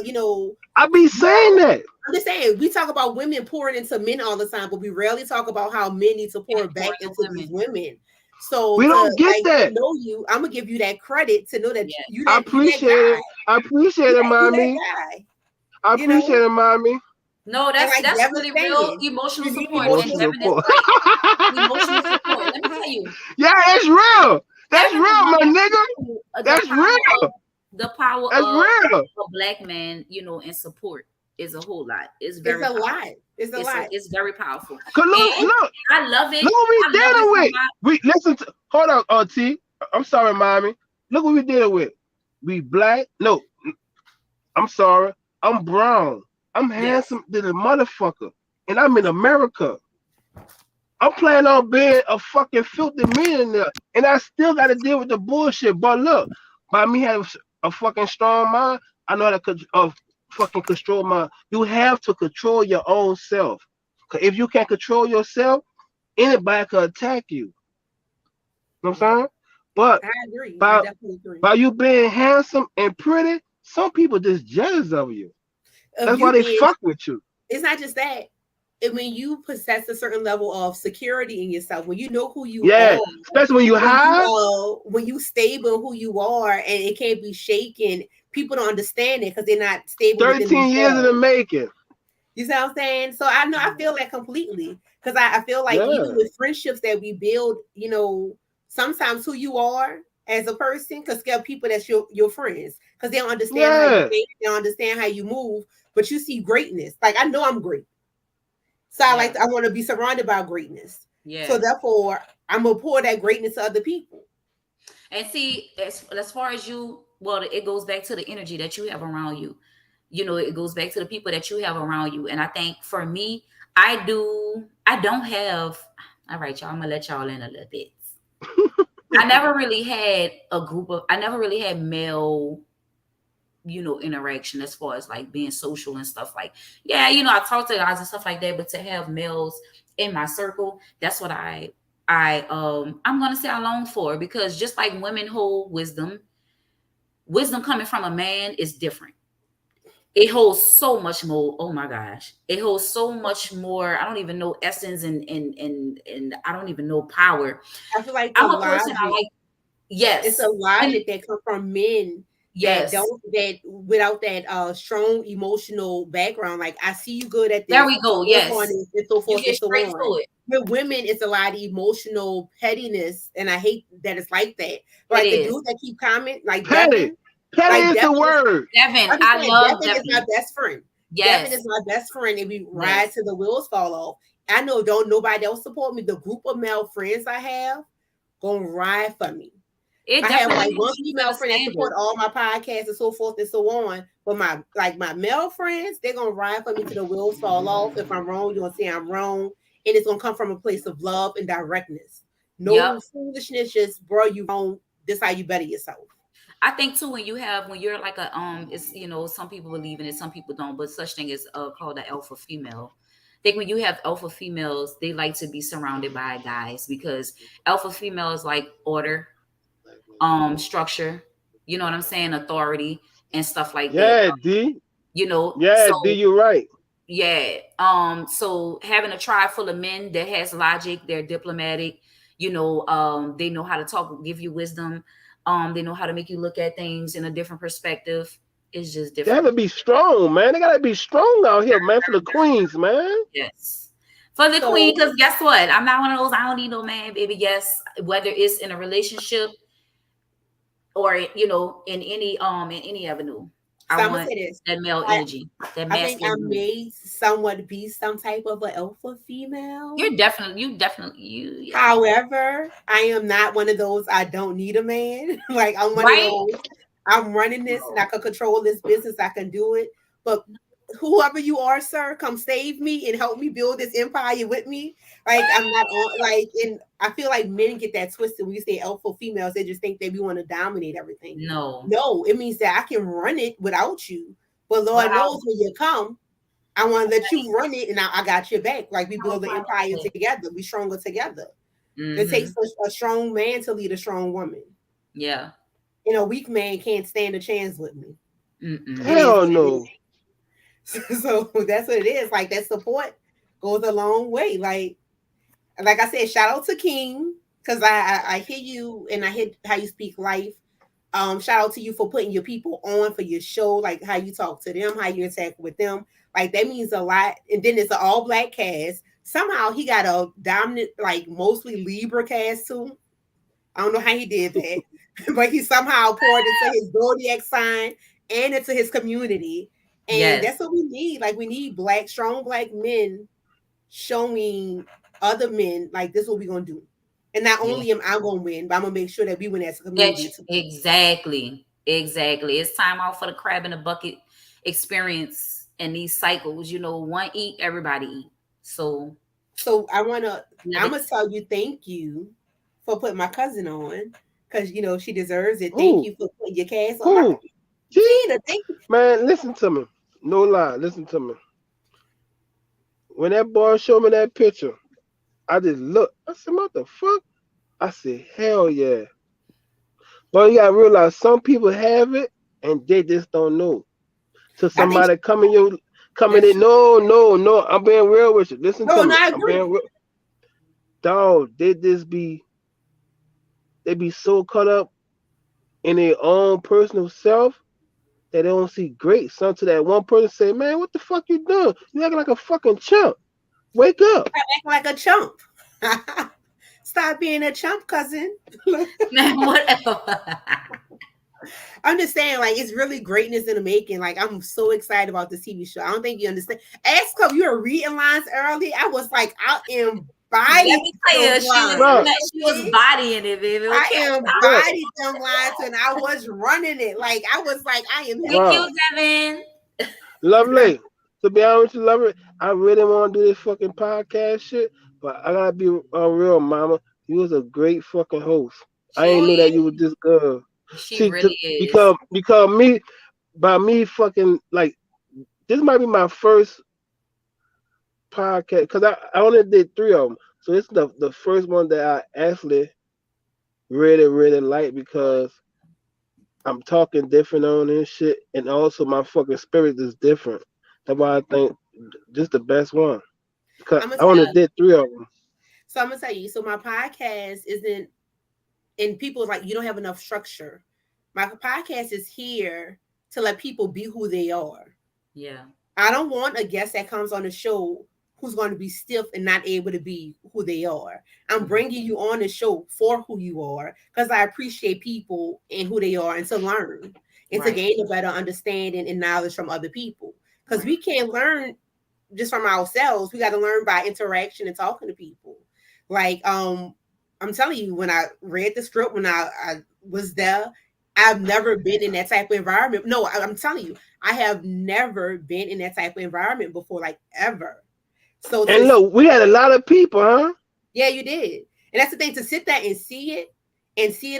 I be saying that. I'm just saying, we talk about women pouring into men all the time, but we rarely talk about how men need to pour And for back the into these women. women. So We to don't get to that. know you, I'm gonna give you that credit to know that Yeah. you that guy. I appreciate You it, that mommy. guy. I You know, appreciate it, mommy. No, and that's like that's Devin's really real saying, emotional you need support. And emotional Emotional Devin is support. support. right. Emotional support. Let me tell you. Yeah, it's real. That's real, my everyone nigga. the That's real. power That's of real. a black man, in support is a whole lot. It's It's very a lot. powerful. It's a lot. It's very powerful, Cause look, and look, I love it. look what we I love it dealing for with. my We listen to. Hold on, T. I'm sorry, mommy. Look what we dealing with. We black. No, I'm sorry. I'm brown. I'm yes, handsome than a motherfucker, and I'm in America. I'm planning on being a fucking filthy millionaire, and I still got to deal with the bullshit. But look, by me having a fucking strong mind, I know how to fucking control my. You have to control your own self. 'Cause if you can't control yourself, anybody can attack you. You know what Yeah, I'm saying? But I agree. I by definitely agree. by you being handsome and pretty, some people just jealous of you. Of That's why you they being, fuck with you. it's not just that. And when you possess a certain level of security in yourself, when you know who you Yeah, are, especially when you high. when you stable in who you are, and it can't be shaken, people don't understand it because they're not stable within 13 years in the themselves. making. You see what I'm saying? So I know I feel that completely because I feel like even Yeah, with friendships that we build, sometimes who you are as a person because scare people that's your friends because they don't understand how you yeah. think, they don't understand how you move, but you see greatness. Like I know I'm great, so yeah, I want to be surrounded by greatness. So yeah. therefore, I'm gonna pour that greatness to other people. And see, as far as you, well, it goes back to the energy that you have around you. It goes back to the people that you have around you. And I think for me, I don't have, all right, y'all, I'm gonna let y'all in a little bit. I never really had male, interaction as far as like being social and stuff like, yeah, I talk to guys and stuff like that, but to have males in my circle, that's what I'm gonna say I long for, because just like women hold wisdom coming from a man is different. It holds so much more. Oh my gosh, it holds so much more. I don't even know essence, and I don't even know power. I feel like the I'm a person, I logic like, it's a yes, and logic that come from men that yes, don't that without that strong emotional background. Like I see you good at there this, we go. work on Yes, this, and so you forth and get so straight on. to it. With women, it's a lot of emotional pettiness, and I hate that it's like that. But It like the is. dudes that keep comment, Petty. Petty Like is the Devin is. word. Devin, I'm just I saying, love Devin is my Devin. best friend. Devin is Yes, my best friend, and we ride yes. till the wheels fall off. I know don't nobody else support me. The group of male friends I have gonna ride for me. It I have definitely like one holds you to female the friend that standard. support all my podcasts and so forth and so on. But my male friends, they're gonna ride for me till the wheels fall off. If I'm wrong, you're gonna say I'm wrong. And it's gonna come from a place of love and directness. Yep. No foolishness, just bro, you wrong. This how you better yourself. I think too, when you're like a it's, some people believe in it, some people don't, but such thing is called an alpha female. I think when you have alpha females, they like to be surrounded by guys, because alpha females like order, structure, you know what I'm saying, authority and stuff like that. Yeah, D. Yeah, D, So you're right. yeah. So having a tribe full of men that has logic, they're diplomatic, they know how to talk, give you wisdom, they know how to make you look at things in a different perspective. It's just They have to different. be strong, man. They gotta be strong out here, man, for the queens, man. Yes. For the queen, So because guess what? I'm not one of those, I don't need no man, baby. Yes, whether it's in a relationship or in any avenue. I I'm gonna want say this. that male I, energy, that I think I masculine energy. may somewhat be some type of an alpha female. Yeah. However, I am not one of those I don't need a man. Like I'm one of Right? those. I'm running this and I can control this business. I can do it. But whoever you are, sir, come save me and help me build this empire with me. Like I'm not on like and I feel like men get that twisted when you say alpha females, they just think that we want to dominate everything. No. No, it means that I can run it without you. But But Lord knows when you come, I want to let you run it and I got your back. Like we how build the far empire away? together. We stronger together. It takes Mm-hmm. a strong man to lead a strong woman. Yeah. And a weak man can't stand a chance with me. It Mm-mm. is Hell what it no. is. So that's what it is. Like that support goes a long way. Like I said, shout out to King because I hear you and I hear how you speak life. Shout out to you for putting your people on for your show, like how you talk to them, how you interact with them. Like that means a lot. And then it's an all black cast. Somehow he got a dominant, like mostly Libra cast too. I don't know how he did that, but he somehow poured into his zodiac sign and into his community. And Yes. that's what we need. Like we need black, strong black men showing other men like this is what we're gonna do. And not Yeah. only am I gonna win, but I'm gonna make sure that we win as a community too. Exactly. Exactly. It's time out for the crab in the bucket experience and these cycles. One eat, everybody eat. So So let I'm it. gonna tell you thank you for putting my cousin on because she deserves it. Thank Who? you for putting your cast on my Who? She? Gina. Thank you. Man, listen to me. No lie, listen to me. When that boy showed me that picture, I just looked. I said, what the fuck? I said, hell yeah. But you gotta realize some people have it and they just don't know. So I think somebody coming that's in, true. no, no, no. I'm being real with you. Listen No, to and me. I I'm agree. being real. Dog, they be so caught up in their own personal self that they don't see great. Some to that one person say, man, what the fuck you doing? You acting like a fucking chump. Wake up. Act like a chump. Stop being a chump, cousin. Man, whatever. I'm just saying, like, it's really greatness in the making. Like, I'm so excited about this TV show. I don't think you understand. Ask Club, you were reading lines early. I was like, I Let embodied me tell those you, lines. Bruh, she was Okay? bodying it, baby. I Okay. bruh, embodied them lines and I was running it. Like, I was like, I am Thank here. bruh. you, Devin. Lovely. To be honest with you, lovely, I really want to do this fucking podcast shit, but I gotta be real, mama. You was a great fucking host. I Oh ain't know that yeah, you was this good. she See, really is. because me by me fucking like this might be my first podcast because I only did three of them, so it's the first one that I actually really like because I'm talking different on this shit, and also my fucking spirit is different. That's why I think this the best one. Cause I'm gonna I tell only Yeah. you. did three of them. So I'm gonna tell you. So my podcast isn't, and people are like, you don't have enough structure. My podcast is here to let people be who they are. Yeah. I don't want a guest that comes on the show who's going to be stiff and not able to be who they are. I'm Mhm. bringing you on the show for who you are because I appreciate people and who they are and to learn and to Right. gain a better understanding and knowledge from other people. Because Right. we can't learn just from ourselves. We got to learn by interaction and talking to people. Like, I'm telling you, when I read the script, when I was there, I've never been in that type of environment. No, I'm telling you, I have never been in that type of environment before, like ever. So And to look, we had a lot of people, huh? yeah, you did. And that's the thing, to sit there and see it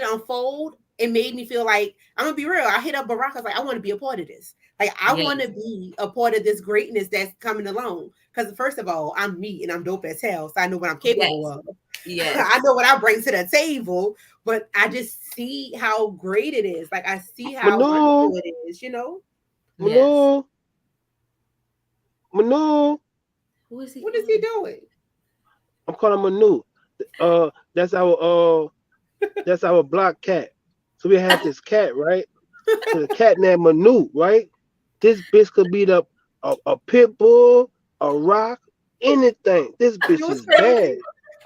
unfold, it made me feel like I'm gonna be real. I hit up Barack. I was like, I want to be a part of this. Like I want to Yes. be a part of this greatness that's coming along. Because first of all, I'm me and I'm dope as hell. So I know what I'm capable Yes. of. Yes. I know what I bring to the table, but I just see how great it is. Like I see how Manu, wonderful it is. Manu, Yes. Manu. Who is he What is he calling? doing? I'm calling Manu. Uh, that's our that's our block cat. So we have this cat, right? So the cat named Manu, right? This bitch could beat up a pit bull, a rock, anything. This You bitch know what's is crazy? bad.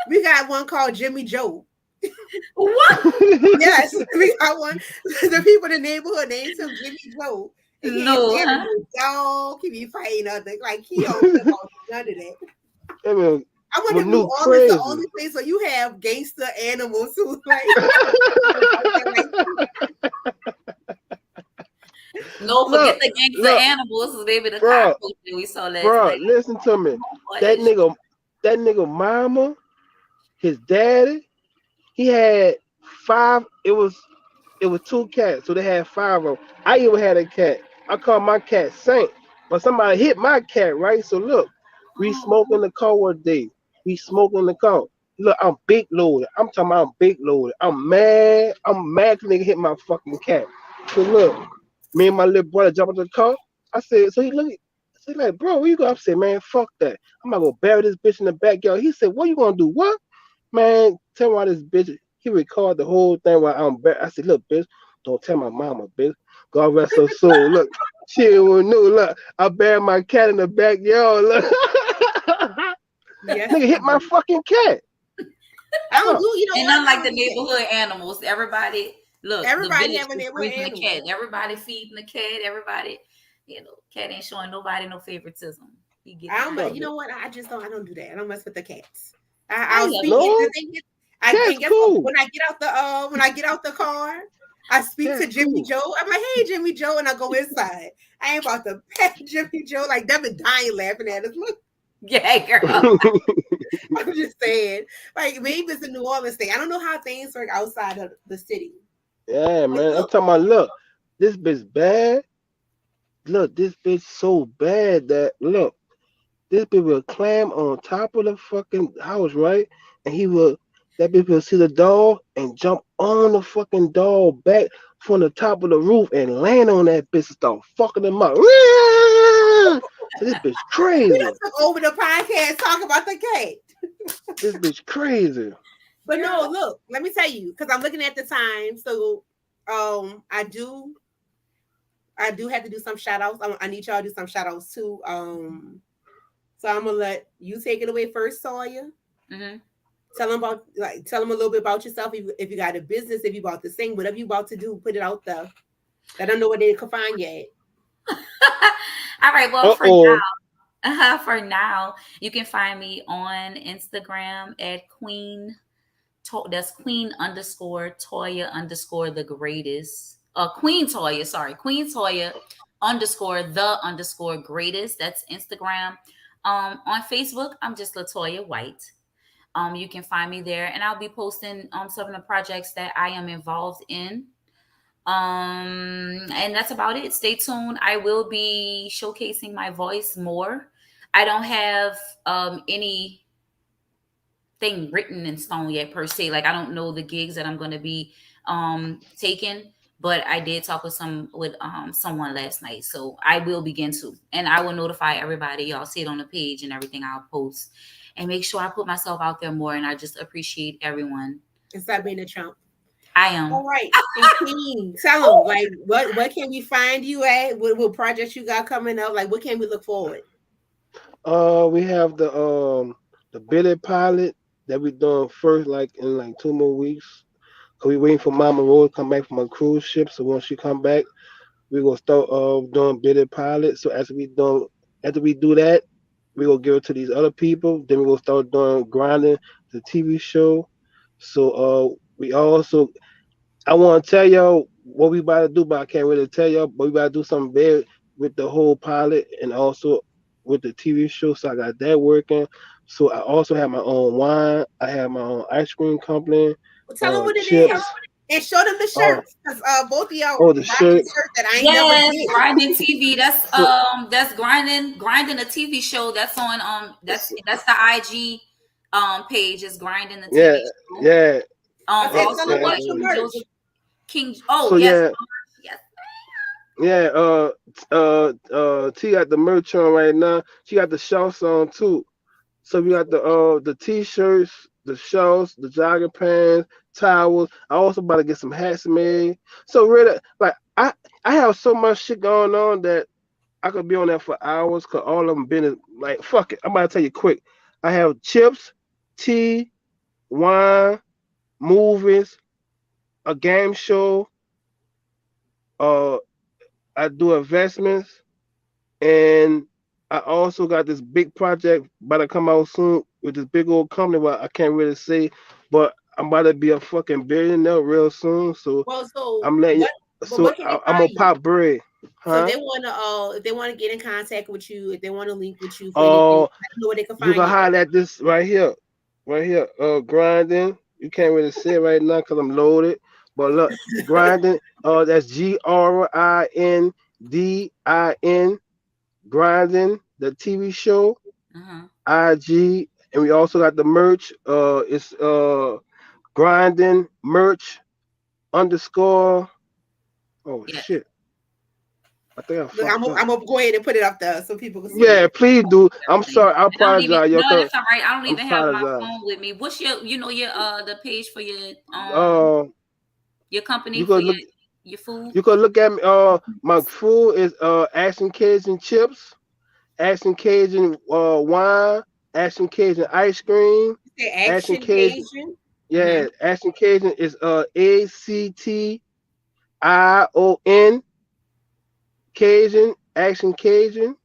We got one called Jimmy Joe. What? Yes, we got one. The people in the neighborhood named him Jimmy Joe. And he ain't No, scared of huh? no dog. He be fighting other like he don't care about none of that. I mean, I wonder if New Manu Orleans the crazy. only place where you have gangster animals who like out there like No, forget look, the gangster look, animals, baby. The bro, cockroach that we saw last bro, night. listen to me. What That is nigga, that nigga mama, his daddy, he had five. It was two cats, so they had five of them. I even had a cat. I called my cat Saint, but somebody hit my cat, right? So look, we smoke in Oh, the car one day. We smoke in the car. Look, I'm big loaded. I'm talking about I'm big loaded. I'm mad. I'm mad 'cause nigga hit my fucking cat. So look, me and my little brother jump into the car. I said, so he look. I said, like, bro, where you go? I said, man, fuck that. I'm not gonna bury this bitch in the backyard. He said, what you gonna do? What? Man, tell me why this bitch. He recorded the whole thing while I'm back. I said, look, bitch, don't tell my mama, bitch. God rest her soul. Look, she even knew. Look, I buried my cat in the backyard. Look, yes, nigga you hit my do. fucking cat. I don't Fuck. do. You know And what? I unlike don't the do that. neighborhood animals, everybody look, the Everybody village have a is neighborhood raising a animal. cat. Everybody feeding the cat. Everybody, cat ain't showing nobody no favoritism. He getting I don't. how he Fuck You it. know what? I just don't. I don't do that. I don't mess with the cats. I I'll love speak it. The No, thing is, I cat's and guess what? cool. When I get out the car, I speak to Cat's Jimmy cool. Joe. I'm like, hey, Jimmy Joe, and I go inside. I ain't about to pet Jimmy Joe like they've been dying laughing at us. Look, yeah, girl. I'm just saying, like maybe it's a New Orleans thing. I don't know how things work outside of the city. Yeah, But man. I'm look, talking about. Look, this bitch bad. Look, this bitch so bad that look. This bitch will climb on top of the fucking house, right? And that bitch will see the dog and jump on the fucking dog back from the top of the roof and land on that bitch and start fucking him up. So this bitch we crazy. don't took over the podcast talk about the cat. This bitch crazy. But no, Girl. look, let me tell you, because I'm looking at the time. So I do have to do some shout outs. I need y'all to do some shout outs too. So I'm gonna let you take it away first, Sawyer. Hmm. Tell them a little bit about yourself. If you got a business, if you about to sing, whatever you about to do, put it out there. Let them know where they can find you at. All right. Well, Uh for oh. for now, you can find me on Instagram at that's Queen underscore Toya underscore the greatest. Queen Toya, sorry, Queen Toya underscore the underscore greatest. That's Instagram. On Facebook, I'm just Latoya White. You can find me there, and I'll be posting some of the projects that I am involved in. And that's about it. Stay tuned. I will be showcasing my voice more. I don't have any thing written in stone yet per se. Like I don't know the gigs that I'm going to be taking, but I did talk with someone last night, so I will begin to, and I will notify everybody. Y'all see it on the page and everything I'll post, and make sure I put myself out there more. And I just appreciate everyone. And stop being a chump. I am. All right. And Queen, tell them like what can we find you at? What projects you got coming up? Like what can we look forward? We have the Billy pilot that we doing first, like in like 2 more weeks. Cause we waiting for Mama Rose to come back from a cruise ship. So once she come back, we gonna start doing Billy pilot. So after we do that, we gonna give it to these other people. Then we gonna start doing grinding the TV show. So we also I want to tell y'all what we about to do, but I can't really tell y'all. But we about to do something big with the whole pilot and also with the TV show. So I got that working. So I also have my own wine. I have my own ice cream company, Well, tell them what it is. chips. And show them the Uh, shirts. Because both of y'all oh, the rocking shirt. shirts that I ain't never Yes, get. grinding TV. So, That's grinding a TV show. That's on so that's the IG page is grinding the yeah, TV show. yeah, I said tell Also them yeah. about your merch. King. Oh So yes, yeah, yes. yeah. T got the merch on right now. She got the shorts on too. So we got the t-shirts, the shorts, the jogging pants, towels. I also about to get some hats made. So really, like I have so much shit going on that I could be on there for hours. Cause all of them been like fuck it. I'm about to tell you quick. I have chips, tea, wine, movies, a game show. Uh, I do investments, and I also got this big project about to come out soon with this big old company. But I can't really say, but I'm about to be a fucking billionaire real soon. So Well, so I'm letting you. what? But So what can they I'm find gonna you? pop bread, So huh? if they want to get in contact with you, if they want to link with you for anything, Uh, let them know where they can you find can you. hide at this right here, right here. Grinding. You can't really see it right now because I'm loaded. But look, grinding. That's Grindin. Grinding the TV show. Uh-huh. IG, and we also got the merch. It's grinding merch underscore. Oh Yes, shit! I think I Look, fucked up. I'm gonna go ahead and put it up there so people can see Yeah, it. please do. I'm definitely. sorry. I And I don't even. apologize, yo. No, Cause that's all right. I don't I'm even have my apologize. phone with me. What's your the page for Uh, your company you for could look. your food? You could look at me. My food is Action Cajun chips, Action Cajun wine, Action Cajun ice cream. Okay, Action Action Cajun. Cajun. Yeah, Action Cajun is ACTION Cajun, Action Cajun.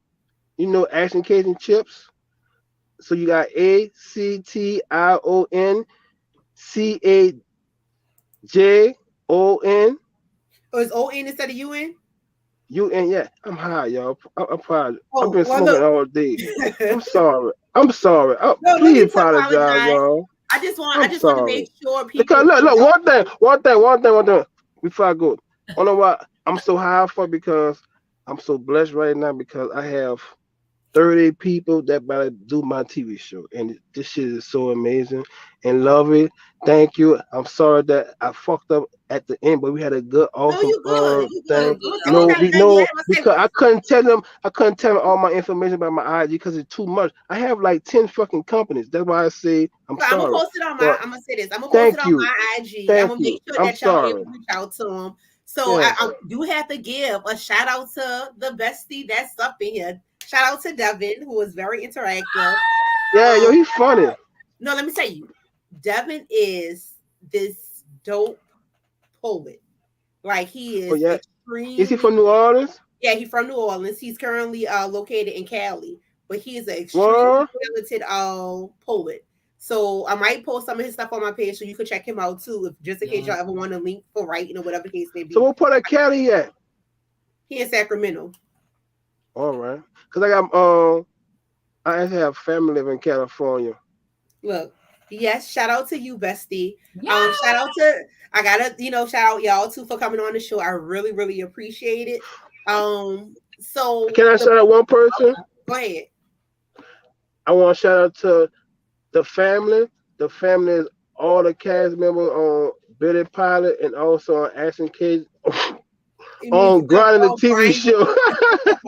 You know Action Cajun chips. So you got ACTIONCAJON. Oh, it's O-N instead of U-N? UN, yeah, I'm high, y'all. I'm proud. I've Oh, been well, smoking look. all day. I'm sorry. I'm sorry. No, no Please need to apologize, apologize. y'all. I I'm just want to make sorry. sure Because people look, know. one thing. Before I go, you know what? I'm so high for because I'm so blessed right now because I have 30 people that about to do my TV show. And this shit is so amazing and love it. Thank you. I'm sorry that I fucked up at the end, but we had a good, No, awesome you good. You You thing. good. good? Look, Oh, we No, not we good. done know yet. Let's say, because I couldn't tell them all my information about my IG because it's too much. I have like 10 fucking companies. That's why I say I'm so I'm gonna sorry. post it on my. But I'm gonna say this. I'm gonna post it thank on you. my IG. I'm Thank gonna make you. sure I'm that y'all able sorry. to reach out to them. So Yeah. I do have to give a shout out to the bestie that's up in here. Shout out to Devin, who was very interactive. Yeah, yo, Um, he's funny. no, let me tell you, Devin is this dope poet. Like he Oh is yeah. Is he extremely. from New Orleans? Yeah, he's from New Orleans. He's currently located in Cali, but he is an extremely What? talented poet. So I might post some of his stuff on my page so you could check him out too, if just in case Yeah. y'all ever want a link for writing or whatever the case may So be. what part of Cali at? He in Sacramento. All right. Cause I actually have family live in California. Look, yes, shout out to you, bestie. Yeah. Shout out to I gotta, shout out y'all too for coming on the show. I really, really appreciate it. So Can I the shout out one person? go ahead. I want to shout out to the family. The family is all the cast members on Billy Pilot and also on Action Cage It means on to come Grindin the all TV grind. show.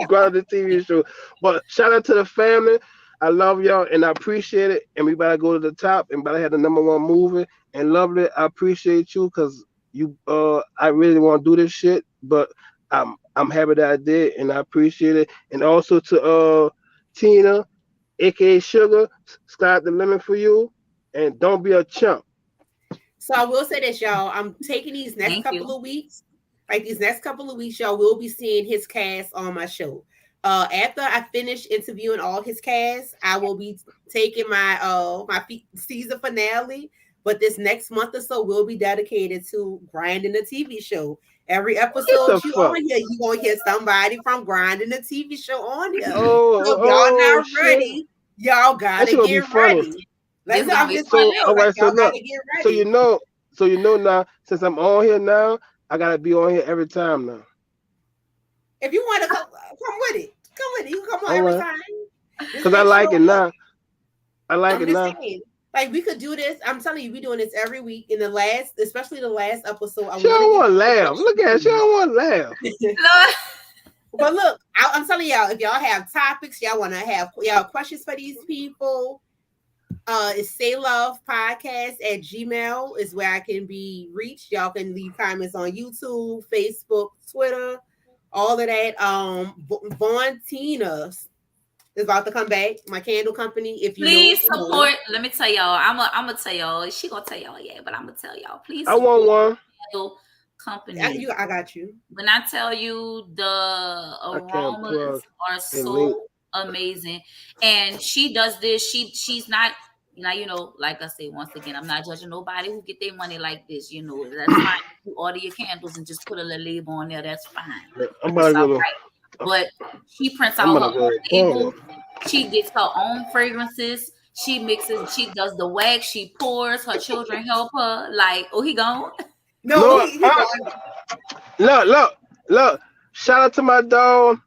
Grindin the TV show. But shout out to the family. I love y'all and I appreciate it. And we better go to the top and better have the number one movie. And lovely, I appreciate you because you I really want to do this shit, but I'm happy that I did and I appreciate it. And also to Tina, aka Sugar, sky's the limit for you. And don't be a chump. So I will say this, y'all. I'm taking these next Thank couple you. of weeks. Like these next couple of weeks, y'all will be seeing his cast on my show. After I finish interviewing all his cast, I will be taking my season finale. But this next month or so will be dedicated to Grinding the TV show. Every Get episode the you fuck. on here, you gonna hear somebody from Grinding the TV show on here. So Oh, if y'all oh not shit. ready, y'all That gotta shit gonna be get funny. ready. This gonna I'm be just for funny. So real. all Like right, so y'all look, gotta get so ready. you know now, since I'm on here now, I gotta be on here every time now. If you want to come with it. Come with it. You can come on All every right, time. Just cause I make like sure. it Look, now. I like I'm it just now. saying. Like we could do this. I'm telling you, we doing this every week. In the last, especially the last episode, I She want to don't get want to the laugh. question Look at her. for She you. don't want to laugh. Lord. But look, I'm telling y'all, if y'all have topics, y'all want to have y'all questions for these people, it's Say Love Podcast at Gmail is where I can be reached. Y'all can leave comments on YouTube, Facebook, Twitter, all of that. Von Tina is about to come back. My candle company, if you know, Please you know. support. Let me tell y'all. I'm gonna tell y'all. She gonna tell y'all, yeah, but I'm gonna tell y'all. Please I want support one. the company. I got you. When I tell you the I can't plug aromas are a link. so amazing, and she does this. She's not. Now you know, like I say once again, I'm not judging nobody who get their money like this. You know, that's fine. You order your candles and just put a little label on there. That's fine. I'm about It's to all go to. right. But she prints I'm out her about to go own to labels. toilet. She gets her own fragrances. She mixes. She does the wax. She pours. Her children help her. Like, oh, he gone. No, No, he gone. look. Shout out to my dog,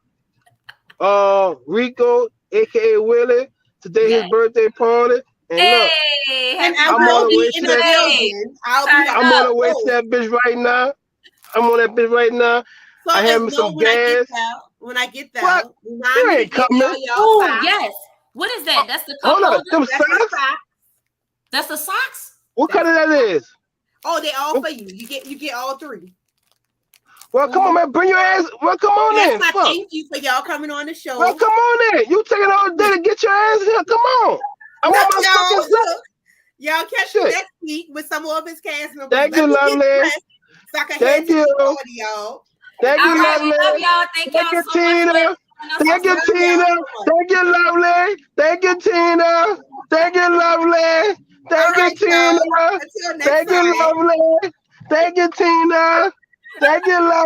Rico, aka Willie. Today his Yeah. birthday party, and look, Hey, And happy I I'm on will the way be to in the that. birthday. building. I'll be Turn like, I'm on up. the way to oh. that bitch right now. I'm on that bitch right now. So I have as me well some when gas. I get there, What? remind You me to ain't give y'all coming. Oh, socks. yes. What is that? That's the cup Hold on. holder? Them That's my socks? sock. That's the socks? What That's color that is? oh, they all What- for you. You get all three. Well, come on, Mhm. man. Bring your ass. Well, come on That's in. my Fuck. thank you for y'all coming on the Well, show. come on in. You taking all day to get your ass here. Come on. I Look, want my fucking y'all, stuff. look. Y'all catch me Shit. next week with some more of his cast members. Thank Let you, me get lovely. dressed so I can head Thank to this you. party, y'all. Thank All you, right, we lovely. love y'all. Thank Thank y'all you, so much for Tina. having us on Thank you, Love tonight. y'all Tina. so much. Thank you, lovely. Thank you, Tina. Thank you, lovely. All Thank you, right, y'all. Tina. Until next Thank you, time. lovely. Thank you, Tina. Thank you, lovely.